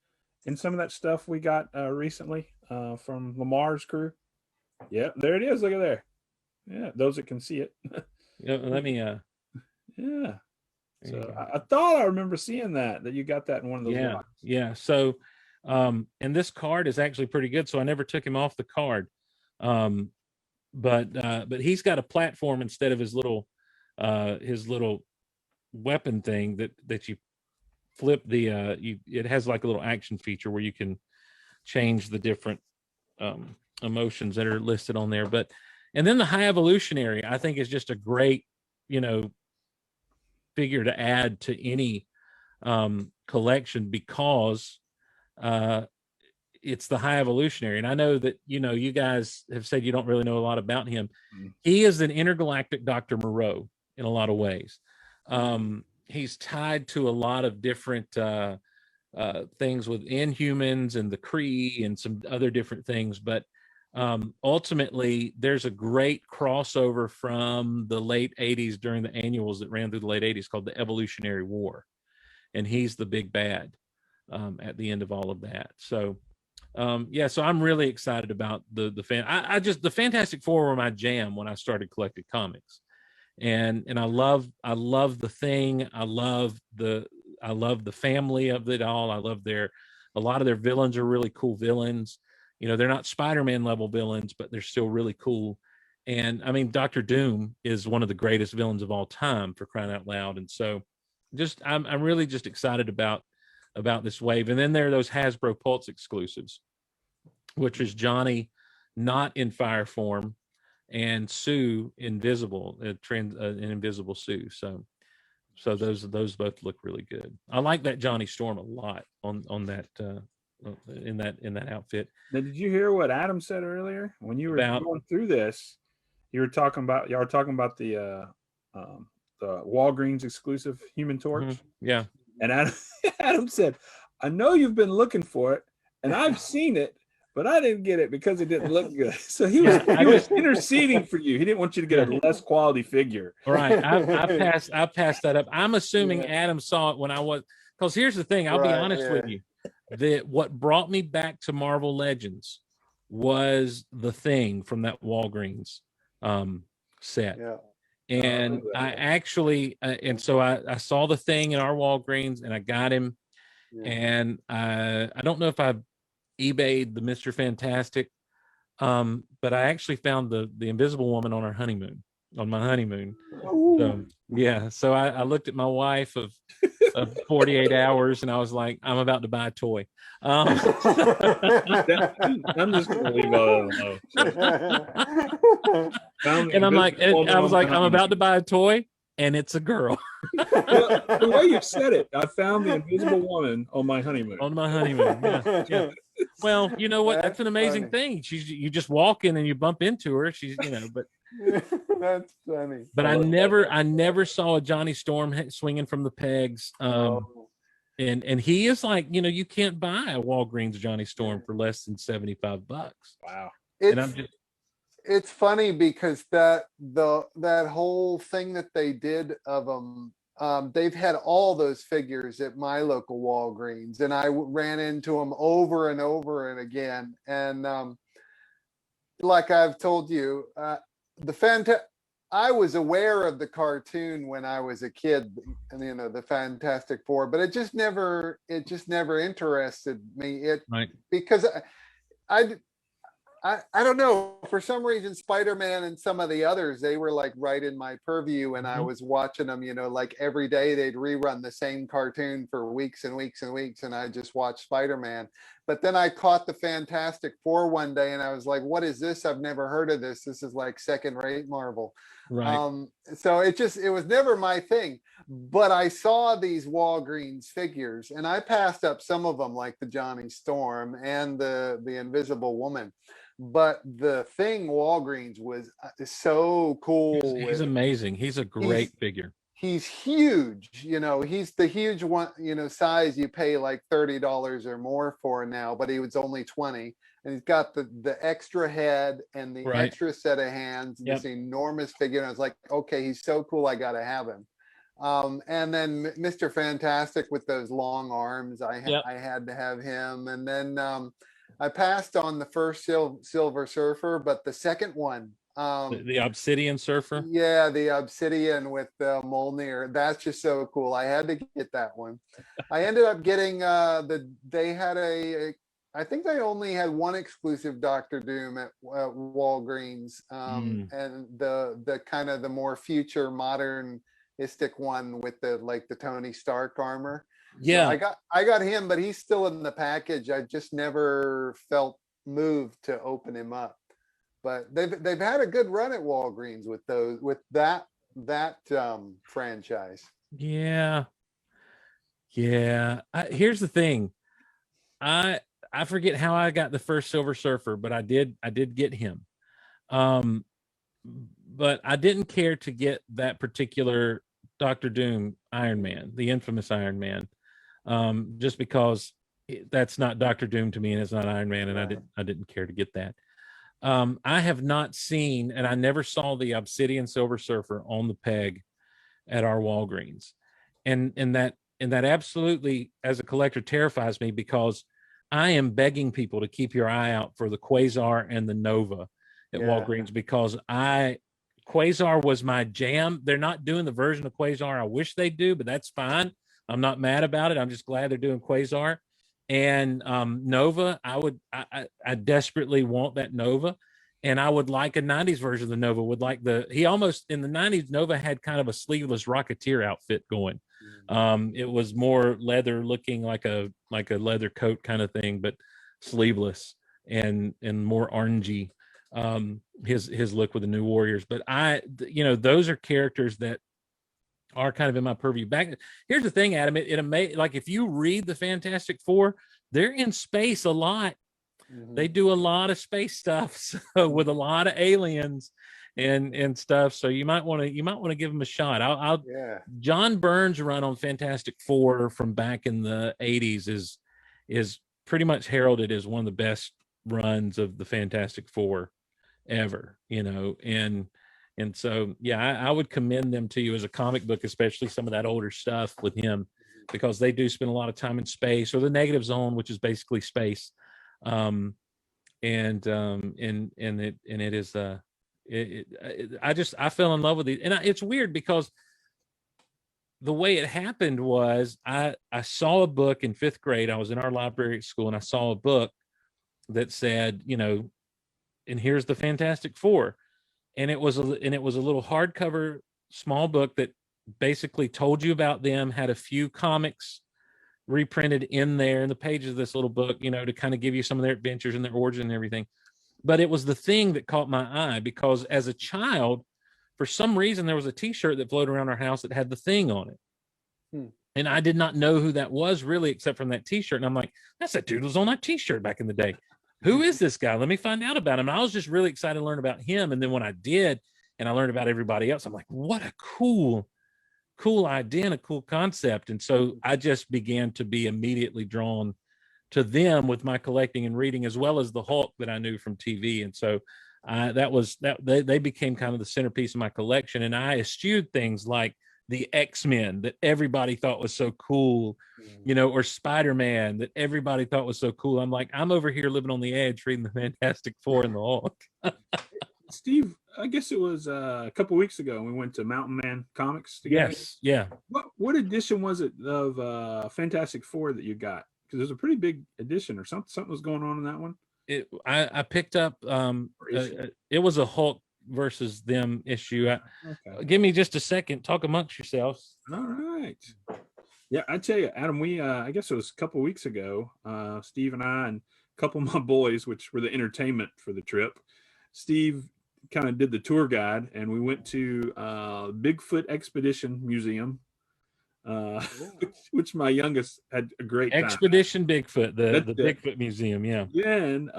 and some of that stuff we got recently from Lamar's crew? Yeah, there it is. Look at there. Yeah, those that can see it. Let me yeah. So I thought I remember seeing that you got that in one of those lots. Yeah. So and this card is actually pretty good, so I never took him off the card. But he's got a platform instead of his little weapon thing that you flip it has like a little action feature where you can change the different emotions that are listed on there. And then the High Evolutionary, I think, is just a great figure to add to any collection because it's the High Evolutionary. And I know that you guys have said you don't really know a lot about him. He is an intergalactic Dr. Moreau in a lot of ways. He's tied to a lot of different things with Inhumans and the Kree and some other different things, but ultimately there's a great crossover from the late 80s during the annuals that ran through the late 80s called the Evolutionary War, and he's the big bad at the end of all of that. So so I'm really excited about the the Fantastic Four were my jam when I started collecting comics, and I love the Thing. I love the family of it all. I love a lot of their villains are really cool villains. They're not Spider-Man level villains, but they're still really cool. And I mean, Dr. Doom is one of the greatest villains of all time, for crying out loud. And so I'm really just excited about this wave. And then there are those Hasbro Pulse exclusives, which is Johnny not in fire form and Sue invisible, an invisible Sue. So those both look really good. I like that Johnny Storm a lot on that in that outfit. Now, did you hear what Adam said earlier when you were going through this? Y'all were talking about the Walgreens exclusive Human Torch. Mm-hmm. Yeah. And Adam said, "I know you've been looking for it, and I've seen it, but I didn't get it because it didn't look good." So he was interceding for you. He didn't want you to get a less quality figure. All right. I passed that up. I'm assuming Adam saw it when I was, because here's the thing. I'll be honest with you. That what brought me back to Marvel Legends was the Thing from that Walgreens set. Yeah. And I actually, and so I saw the Thing in our Walgreens and I got him. Yeah. And I don't know if I eBayed the Mr. Fantastic, but I actually found the Invisible Woman on my honeymoon. So yeah, so I looked at my wife of 48 hours and I was like, I'm about to buy a toy. I'm just gonna leave it alone. And I was like, I'm about to buy a toy and it's a girl. The way you said it, I found the Invisible Woman on my honeymoon. Yeah. Well, you know what? That's an amazing thing. You just walk in and you bump into her. She's, but that's funny. But I never saw a Johnny Storm swinging from the pegs. And he is like, you can't buy a Walgreens Johnny Storm for less than $75. Wow. It's funny because that whole thing that they did of them, they've had all those figures at my local Walgreens, and I ran into them over and over and again. And like I've told you, I was aware of the cartoon when I was a kid, the Fantastic Four, but it just never interested me. Because I don't know. For some reason, Spider-Man and some of the others, they were like right in my purview, and I was watching them. Like every day they'd rerun the same cartoon for weeks and weeks and weeks, and I just watched Spider-Man. But then I caught the Fantastic Four one day, and I was like, "What is this? I've never heard of this. This is like second-rate Marvel." Right. So it was never my thing. But I saw these Walgreens figures, and I passed up some of them, like the Johnny Storm and the Invisible Woman. But the Thing Walgreens was so cool. He's amazing. He's a great figure. He's huge. He's the huge one, size you pay like $30 or more for now, but he was only 20. And he's got the extra head and the extra set of hands, and this enormous figure. And I was like, okay, he's so cool, I gotta have him. And then Mr. Fantastic with those long arms, I had to have him. And then I passed on the first Silver Surfer, but the second one, the Obsidian Surfer. Yeah, the Obsidian with Mjolnir. That's just so cool. I had to get that one. I ended up getting they had I think they only had one exclusive Doctor Doom at Walgreens, and the kind of the more future modernistic one with the Tony Stark armor. Yeah, so I got him, but he's still in the package. I just never felt moved to open him up. But they've had a good run at Walgreens with that franchise. Yeah. Here's the thing. I forget how I got the first Silver Surfer, but I did get him. But I didn't care to get that particular Doctor Doom Iron Man, the infamous Iron Man, just because that's not Doctor Doom to me, and it's not Iron Man, and I didn't care to get that. I have not seen, and I never saw the Obsidian Silver Surfer on the peg at our Walgreens, and that absolutely, as a collector, terrifies me, because I am begging people to keep your eye out for the Quasar and the Nova at Walgreens, because Quasar was my jam. They're not doing the version of Quasar I wish they do, but that's fine. I'm not mad about it. I'm just glad they're doing Quasar. And Nova, I desperately want that Nova, and I would like a 90s version of the Nova. Would like he almost, in the 90s, Nova had kind of a sleeveless Rocketeer outfit going. It was more leather looking, like a leather coat kind of thing, but sleeveless and more orangey. His look with the New Warriors. But those are characters that are kind of in my purview. Here's the thing, Adam. Like if you read the Fantastic Four, they're in space a lot. They do a lot of space stuff, so with a lot of aliens and stuff. So you might want to give them a shot. John Byrne's run on Fantastic Four from back in the 80s is pretty much heralded as one of the best runs of the Fantastic Four ever. And so, I would commend them to you as a comic book, especially some of that older stuff with him, because they do spend a lot of time in space, or the negative zone, which is basically space. And it is, I fell in love with it. And it's weird, because the way it happened was I saw a book in 5th grade. I was in our library at school, and I saw a book that said, and here's the Fantastic Four. And it was a little hardcover small book that basically told you about them, had a few comics reprinted in there in the pages of this little book, to kind of give you some of their adventures and their origin and everything. But it was the Thing that caught my eye, because as a child, for some reason, there was a T-shirt that floated around our house that had the Thing on it. And I did not know who that was, really, except from that T-shirt. And I'm like, that's that dude was on that T-shirt back in the day. Who is this guy? Let me find out about him. And I was just really excited to learn about him. And then when I did, and I learned about everybody else, I'm like, what a cool idea and a cool concept. And so I just began to be immediately drawn to them with my collecting and reading, as well as the Hulk that I knew from TV. And so they became kind of the centerpiece of my collection. And I eschewed things like the X-Men that everybody thought was so cool, or Spider-Man that everybody thought was so cool. I'm like, I'm over here living on the edge reading the Fantastic Four and the Hulk. Steve, I guess it was a couple weeks ago we went to Mountain Man Comics together. Yes, yeah. What edition was it of Fantastic Four that you got? Because there's a pretty big edition, or something was going on in that one. I picked up it was a Hulk versus them issue. Okay. Give me just a second. Talk amongst yourselves. All right. Yeah, I tell you, Adam, we I guess it was a couple weeks ago, Steve and I and a couple of my boys, which were the entertainment for the trip. Steve kind of did the tour guide, and we went to Bigfoot Expedition Museum, which my youngest had a great time. Expedition Bigfoot, the That's Bigfoot Museum, yeah. Then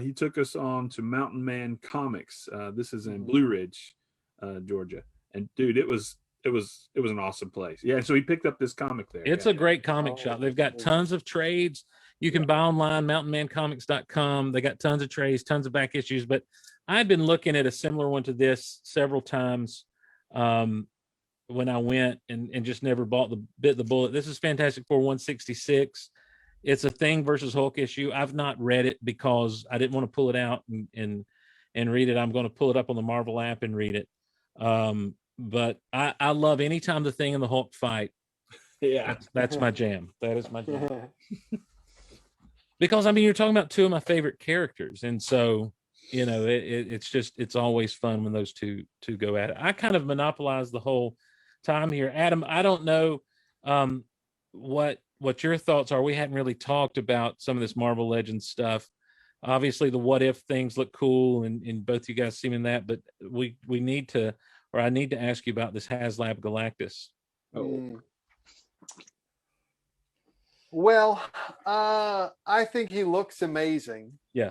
he took us on to Mountain Man Comics. This is in Blue Ridge, Georgia, and dude, it was an awesome place. Yeah, so he picked up this comic there. It's a great comic shop. They've got tons of trades. You can buy online, mountainmancomics.com. They got tons of trades, tons of back issues. But I've been looking at a similar one to this several times when I went and just never bit the bullet. This is Fantastic Four 166. It's a Thing versus Hulk issue. I've not read it because I didn't want to pull it out and read it. I'm going to pull it up on the Marvel app and read it. But I love anytime the Thing and the Hulk fight. Yeah, that's my jam. That is my jam. Because I mean, you're talking about two of my favorite characters, and so it's always fun when those two go at it. I kind of monopolize the whole time here. Adam, I don't know what your thoughts are. We hadn't really talked about some of this Marvel Legends stuff. Obviously, the what if things look cool, and both you guys seem in that. But we need to, or I need to ask you about this HasLab Galactus. Well, I think he looks amazing. Yeah.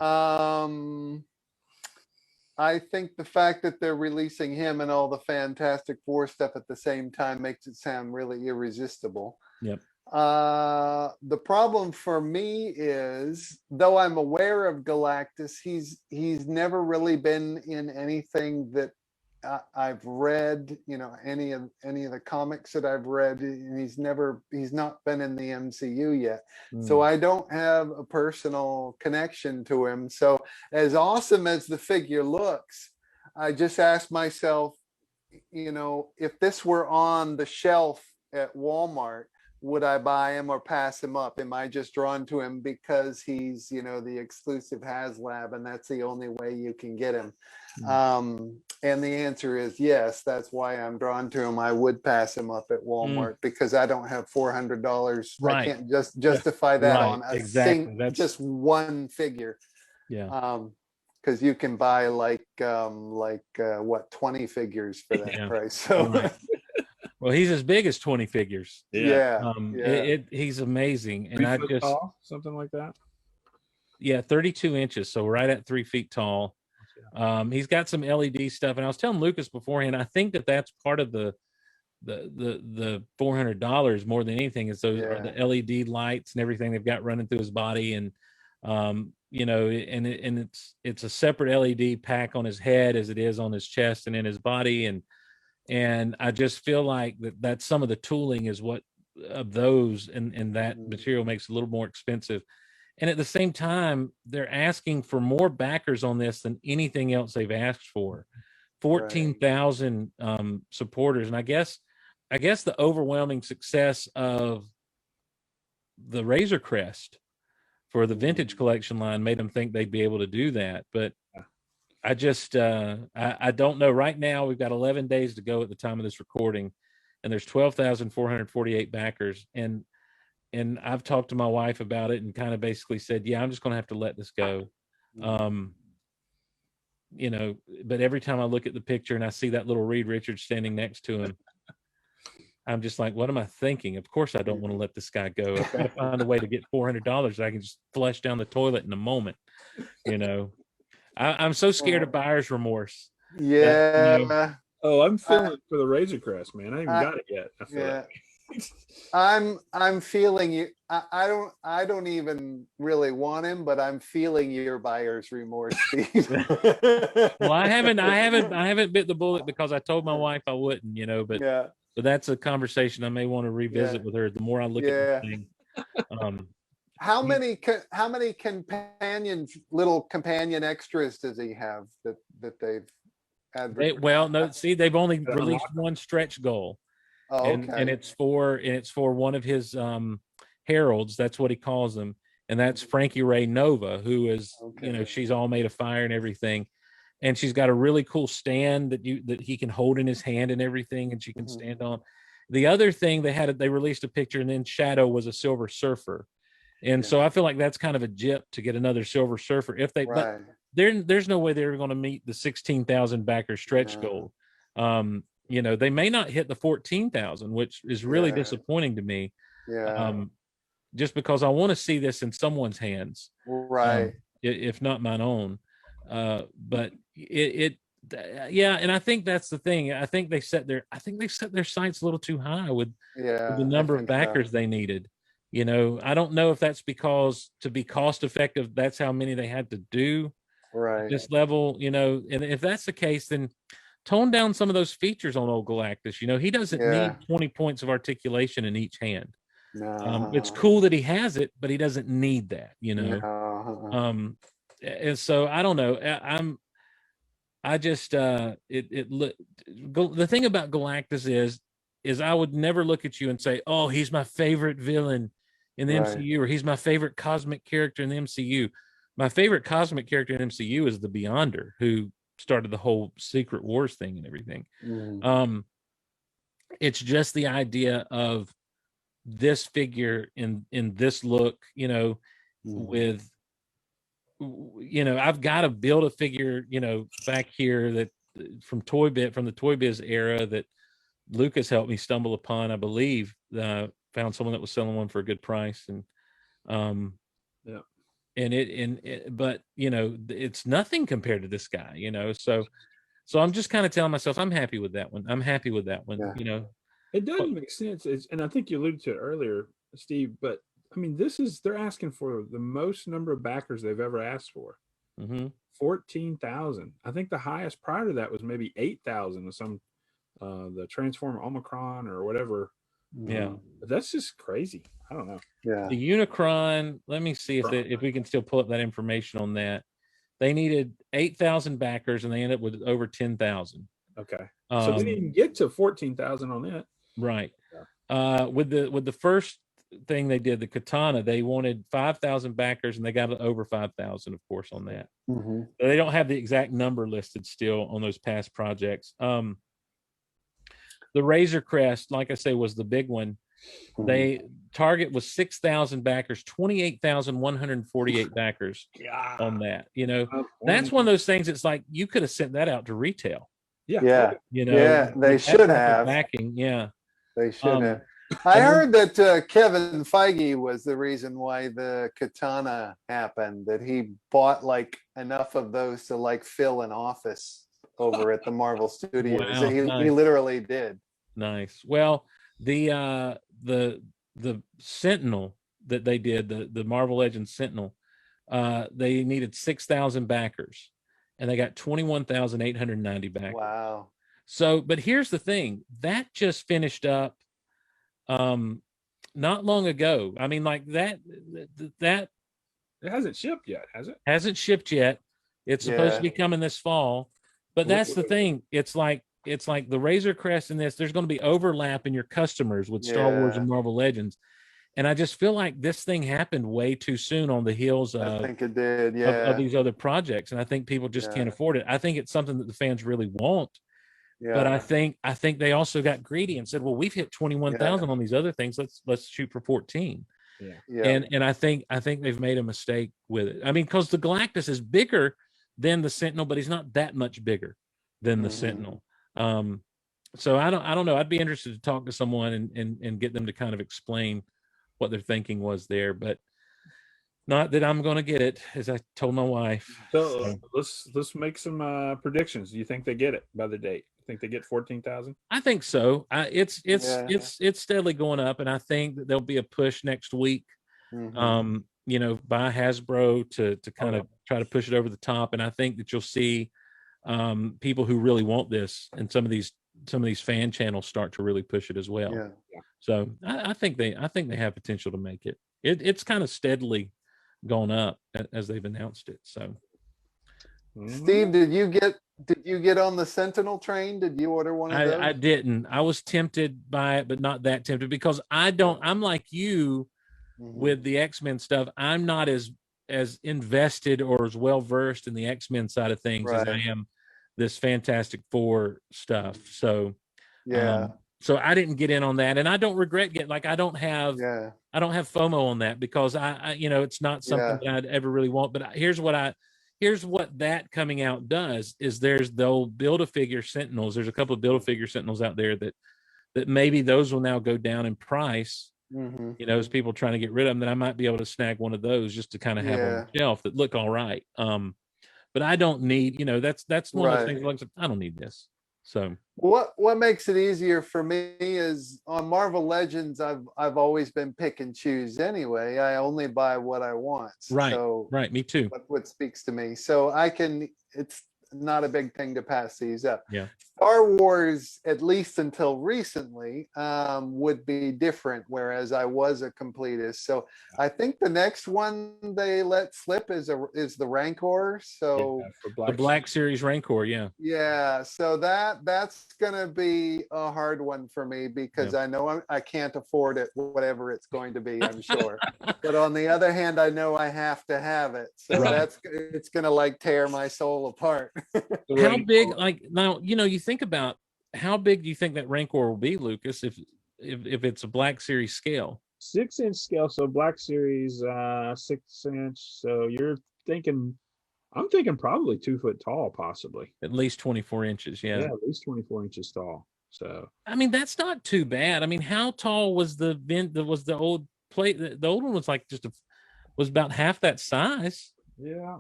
I think the fact that they're releasing him and all the Fantastic Four stuff at the same time makes it sound really irresistible. Yep. The problem for me is, though I'm aware of Galactus, he's never really been in anything that I've read, any of the comics that I've read, and he's not been in the MCU yet. So I don't have a personal connection to him. So as awesome as the figure looks, I just asked myself, if this were on the shelf at Walmart, would I buy him or pass him up? Am I just drawn to him because he's, the exclusive HasLab and that's the only way you can get him? And the answer is yes. That's why I'm drawn to him. I would pass him up at Walmart because I don't have $400. Right. I can't just justify that on a just one figure. Yeah. Because you can buy like 20 figures for that price. So. Right. Well, he's as big as 20 figures. Yeah. He's amazing. And 3 foot tall, something like that. Yeah, 32 inches. So right at 3 feet tall. He's got some LED stuff. And I was telling Lucas beforehand, I think that's part of the $400 more than anything is those are the LED lights and everything they've got running through his body. And, and it's a separate LED pack on his head as it is on his chest and in his body. And I just feel like that's some of the tooling is what of those and that material makes it a little more expensive. And at the same time, they're asking for more backers on this than anything else they've asked for. 14,000 supporters. And I guess the overwhelming success of the Razor Crest for the vintage collection line made them think they'd be able to do that. But I just I don't know. Right now, we've got 11 days to go at the time of this recording, and there's 12,448 backers. And I've talked to my wife about it and kind of basically said, yeah, I'm just going to have to let this go. But every time I look at the picture and I see that little Reed Richards standing next to him, I'm just like, what am I thinking? Of course, I don't want to let this guy go. I've got to find a way to get $400 that I can just flush down the toilet in a moment. I'm so scared of buyer's remorse. Yeah. I'm feeling for the Razor Crest, man. I haven't got it yet. I feel like. I'm feeling you. I don't even really want him, but I'm feeling your buyer's remorse, Steve. Well, I haven't bit the bullet because I told my wife I wouldn't, but so that's a conversation I may want to revisit with her. The more I look at the thing. How many little companion extras does he have that they've advertised? They've only released one stretch goal. Oh, okay. And it's for one of his heralds. That's what he calls them. and that's Frankie Ray Nova, who is, Okay. she's all made of fire and everything. And she's got a really cool stand that he can hold in his hand and everything, and she can stand on. The other thing they released a picture, and then Shadow was a Silver Surfer. And so I feel like that's kind of a jip to get another Silver Surfer but there's no way they're going to meet the 16,000 backer stretch goal. They may not hit the 14,000, which is really disappointing to me. Just because I want to see this in someone's hands, right? If not mine own. But and I think that's the thing. I think they set their sights a little too high with the number of backers they needed. I don't know if that's because to be cost effective, that's how many they had to do at this level, and if that's the case, then tone down some of those features on old Galactus. He doesn't need 20 points of articulation in each hand. No. It's cool that he has it, but he doesn't need that, No. And so I don't know. The thing about Galactus is I would never look at you and say, oh, he's my favorite villain in the MCU, or he's my favorite cosmic character in the MCU. My favorite cosmic character in MCU is the Beyonder, who started the whole Secret Wars thing and everything. It's just the idea of this figure in this look, with I've got to build a figure, back here that from the Toy Biz era that Lucas helped me stumble upon, I believe. Found someone that was selling one for a good price, and but it's nothing compared to this guy, so I'm just kind of telling myself I'm happy with that one. It doesn't make sense. And I think you alluded to it earlier, Steve, but I mean, they're asking for the most number of backers they've ever asked for. 14,000. I think the highest prior to that was maybe 8,000 or some, the Transformer Omicron or whatever. But that's just crazy. I don't know. The Unicron, let me see if we can still pull up that information on that. They needed 8,000 backers and they ended up with over 10,000. Okay. So they didn't get to 14,000 on it. Right. With the first thing they did, the Katana, they wanted 5,000 backers and they got over 5,000, of course, on that. They don't have the exact number listed still on those past projects. The Razor Crest, like I say, was the big one. They target was 6,000 backers, 28,148 backers on that. That's one of those things. It's like you could have sent that out to retail. They should have backing. They should have. I heard that Kevin Feige was the reason why the Katana happened, that he bought like enough of those to like fill an office over at the Marvel Studios. Wow, he nice. literally did. Nice. Well, the Sentinel that they did, the Marvel Legends Sentinel, they needed 6,000 backers and they got 21,890 backers. Wow. So, but here's the thing, that just finished up not long ago. I mean, like that it hasn't shipped yet, has it? Hasn't shipped yet. It's supposed to be coming this fall. But that's the thing. It's like the Razor Crest in this, there's going to be overlap in your customers with Star Wars and Marvel Legends. And I just feel like this thing happened way too soon on the heels of, I think it did, of these other projects. And I think people just can't afford it. I think it's something that the fans really want. But I think they also got greedy and said, well, we've hit 21,000 on these other things. Let's shoot for 14. And I think they've made a mistake with it. I mean, because the Galactus is bigger than the Sentinel, but he's not that much bigger than the Sentinel. So I don't know. I'd be interested to talk to someone and get them to kind of explain what their thinking was there, but not that I'm going to get it, as I told my wife. So let's make some predictions. Do you think they get it by the date? Think they get 14,000? I think so. It's steadily going up, and I think that there'll be a push next week, by Hasbro to kind of try to push it over the top. And I think that you'll see people who really want this, and some of these fan channels start to really push it as well. So I think they have potential to make it. It's kind of steadily gone up as they've announced it. So, Steve, did you get on the Sentinel train? Did you order one of those? I didn't. I was tempted by it, but not that tempted, because I'm like you. with the X-Men stuff, I'm not as invested or as well versed in the X-Men side of things as I am this Fantastic Four stuff. So so I didn't get in on that, and I don't regret getting, like, I don't have FOMO on that, because I it's not something that I'd ever really want. But here's what that coming out does is there's the old Build-A-Figure Sentinels. There's a couple of Build-A-Figure Sentinels out there that maybe those will now go down in price. As people trying to get rid of them, that I might be able to snag one of those just to kind of have on the shelf that look all right. But I don't need, that's one of those things like, I don't need this. So what makes it easier for me is on Marvel Legends, I've always been pick and choose anyway. I only buy what I want. Right. So me too. What speaks to me. So it's not a big thing to pass these up. Yeah. Star Wars, at least until recently, would be different, whereas I was a completist. So I think the next one they let slip is the Rancor. So the Black Series Rancor, yeah. So that's gonna be a hard one for me, because I know I can't afford it, whatever it's going to be, I'm sure. But on the other hand, I know I have to have it. So it's gonna like tear my soul apart. How big, like, now, you think about how big do you think that Rancor will be, Lucas, if it's a Black Series scale? 6-inch scale, so Black Series 6-inch. So I'm thinking probably 2 foot tall, possibly. At least 24 inches, yeah. Yeah, at least 24 inches tall. So I mean, that's not too bad. I mean, how tall was the old plate? The old one was like was about half that size. Yeah.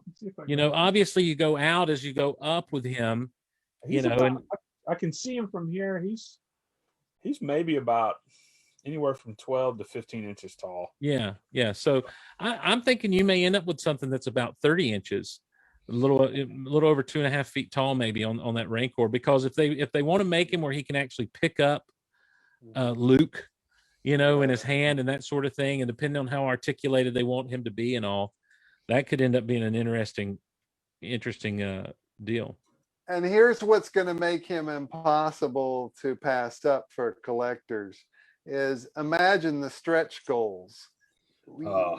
Obviously you go out as you go up with him. And I can see him from here. He's maybe about anywhere from 12 to 15 inches tall. Yeah. So I'm thinking you may end up with something that's about 30 inches, a little over 2.5 feet tall, maybe on that Rancor. Because if they want to make him where he can actually pick up Luke, in his hand and that sort of thing, and depending on how articulated they want him to be and all, that could end up being an interesting deal. And here's what's going to make him impossible to pass up for collectors is imagine the stretch goals.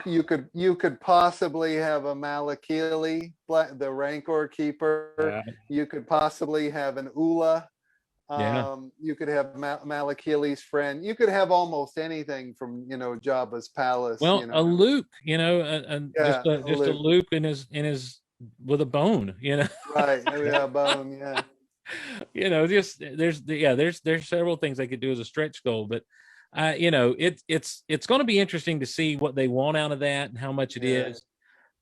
You could possibly have a Malakili, the Rancor Keeper. Yeah. You could possibly have an Ula. You could have Malakili's friend. You could have almost anything from Jabba's palace. Well, a Luke, just a Luke in his with a bone, Right, yeah, bone, yeah. There's several things they could do as a stretch goal, but it's going to be interesting to see what they want out of that and how much it is.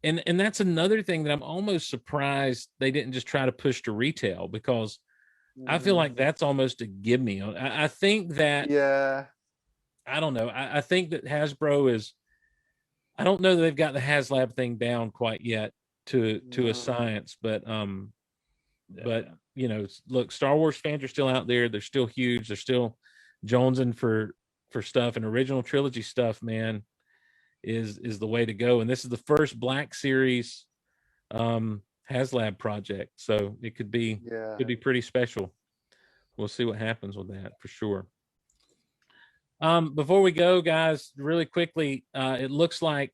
And that's another thing that I'm almost surprised they didn't just try to push to retail, because I feel like that's almost a give me. I think that, I don't know. I think that Hasbro I don't know that they've got the HasLab thing down quite yet to a science, but look, Star Wars fans are still out there. They're still huge. They're still jonesing for stuff, and original trilogy stuff, man, is the way to go. And this is the first Black Series HasLab project, so it could be pretty special. We'll see what happens with that for sure. Before we go, guys, really quickly, it looks like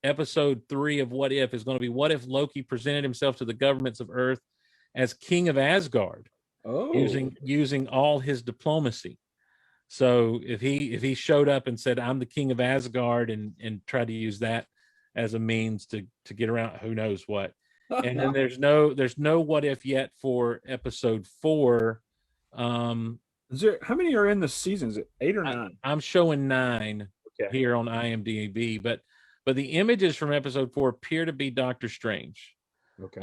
episode 3 of What If is going to be what if Loki presented himself to the governments of Earth as King of Asgard, using all his diplomacy. So if he showed up and said, I'm the King of Asgard, and tried to use that as a means to get around who knows what. And then there's no what if yet for episode 4. How many are in the season? Is it 8 or 9? I'm showing 9 here on IMDb, but the images from episode 4 appear to be Doctor Strange. Okay.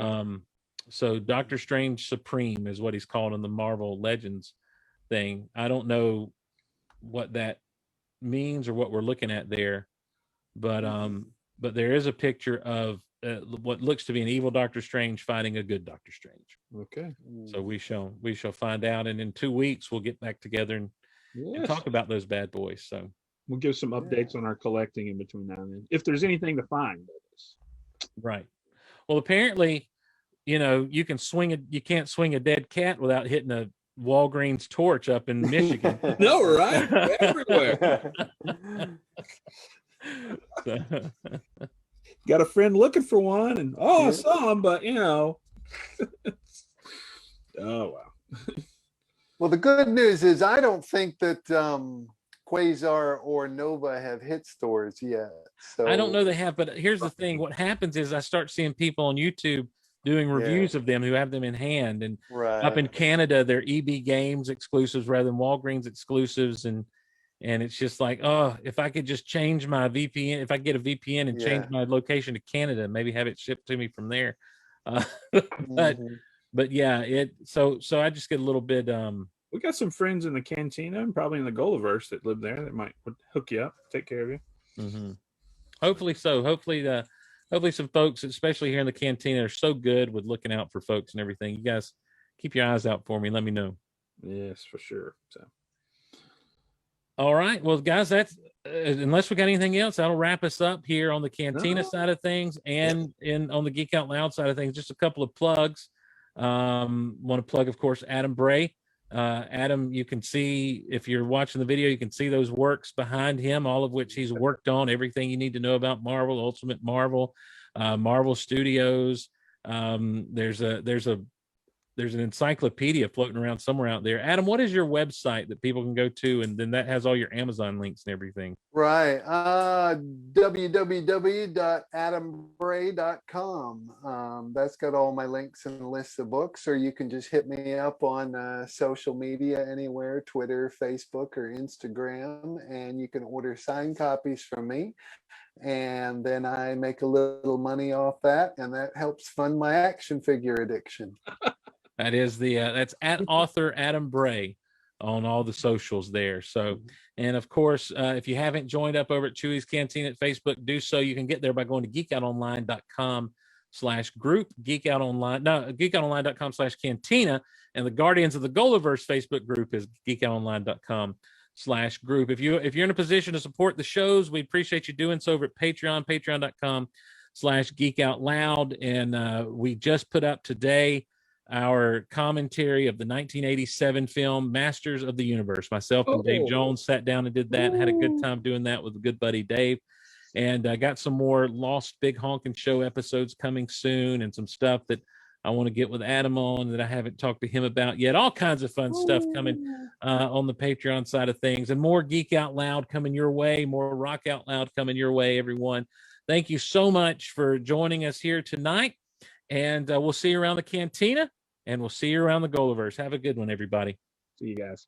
So Doctor Strange Supreme is what he's called in the Marvel Legends thing. I don't know what that means or what we're looking at there, but there is a picture of what looks to be an evil Doctor Strange fighting a good Doctor Strange. Okay. So we shall find out, and in 2 weeks we'll get back together and talk about those bad boys. So we'll give some updates on our collecting in between now and then, if there's anything to find. Right. Well, apparently, you can't swing a dead cat without hitting a Walgreens torch up in Michigan. No, right? Everywhere. Got a friend looking for one, and I Yeah. saw him, but oh wow. Well, the good news is I don't think that Quasar or Nova have hit stores yet. So I don't know they have, but here's the thing. What happens is I start seeing people on YouTube doing reviews of them who have them in hand. And up in Right. Canada, they're EB Games exclusives rather than Walgreens exclusives. And it's just like, oh, if I could just change my VPN, if I get a VPN and change Yeah. my location to Canada, maybe have it shipped to me from there. But Mhm. but yeah, so I just get a little bit We got some friends in the Cantina and probably in the Gulliverse that live there that would hook you up, take care of you. mhm. Hopefully so. Hopefully some folks, especially here in the Cantina, are so good with looking out for folks and everything. You guys keep your eyes out for me. Let me know. Yes, for sure. So, All right. Well, guys, that's unless we got anything else, that'll wrap us up here on the Cantina side of things and on the Geek Out Loud side of things. Just a couple of plugs. Want to plug, of course, Adam Bray. Adam, you can see, if you're watching the video, you can see those works behind him, all of which he's worked on, everything you need to know about Marvel, Ultimate Marvel, Marvel Studios. There's an encyclopedia floating around somewhere out there. Adam, what is your website that people can go to? And then that has all your Amazon links and everything. Right. www.adambray.com. That's got all my links and lists of books, or you can just hit me up on social media anywhere, Twitter, Facebook, or Instagram, and you can order signed copies from me. And then I make a little money off that, and that helps fund my action figure addiction. That is that's at author Adam Bray on all the socials there. So, and of course, if you haven't joined up over at Chewie's Cantina at Facebook, do so. You can get there by going to geekoutonline.com/group, geekoutonline.com/cantina, and the Guardians of the Gulliverse Facebook group is geekoutonline.com/group. If you're in a position to support the shows, we appreciate you doing so over at Patreon, patreon.com/geekoutloud. And we just put up today our commentary of the 1987 film Masters of the Universe. Myself and Dave Jones sat down and did that. Had a good time doing that with a good buddy Dave. And I got some more Lost Big Honkin' Show episodes coming soon, and some stuff that I want to get with Adam on that I haven't talked to him about yet. All kinds of fun stuff coming on the Patreon side of things, and more Geek Out Loud coming your way, more Rock Out Loud coming your way, everyone. Thank you so much for joining us here tonight, and we'll see you around the Cantina, and we'll see you around the Gulliverse. Have a good one, everybody. see you guys.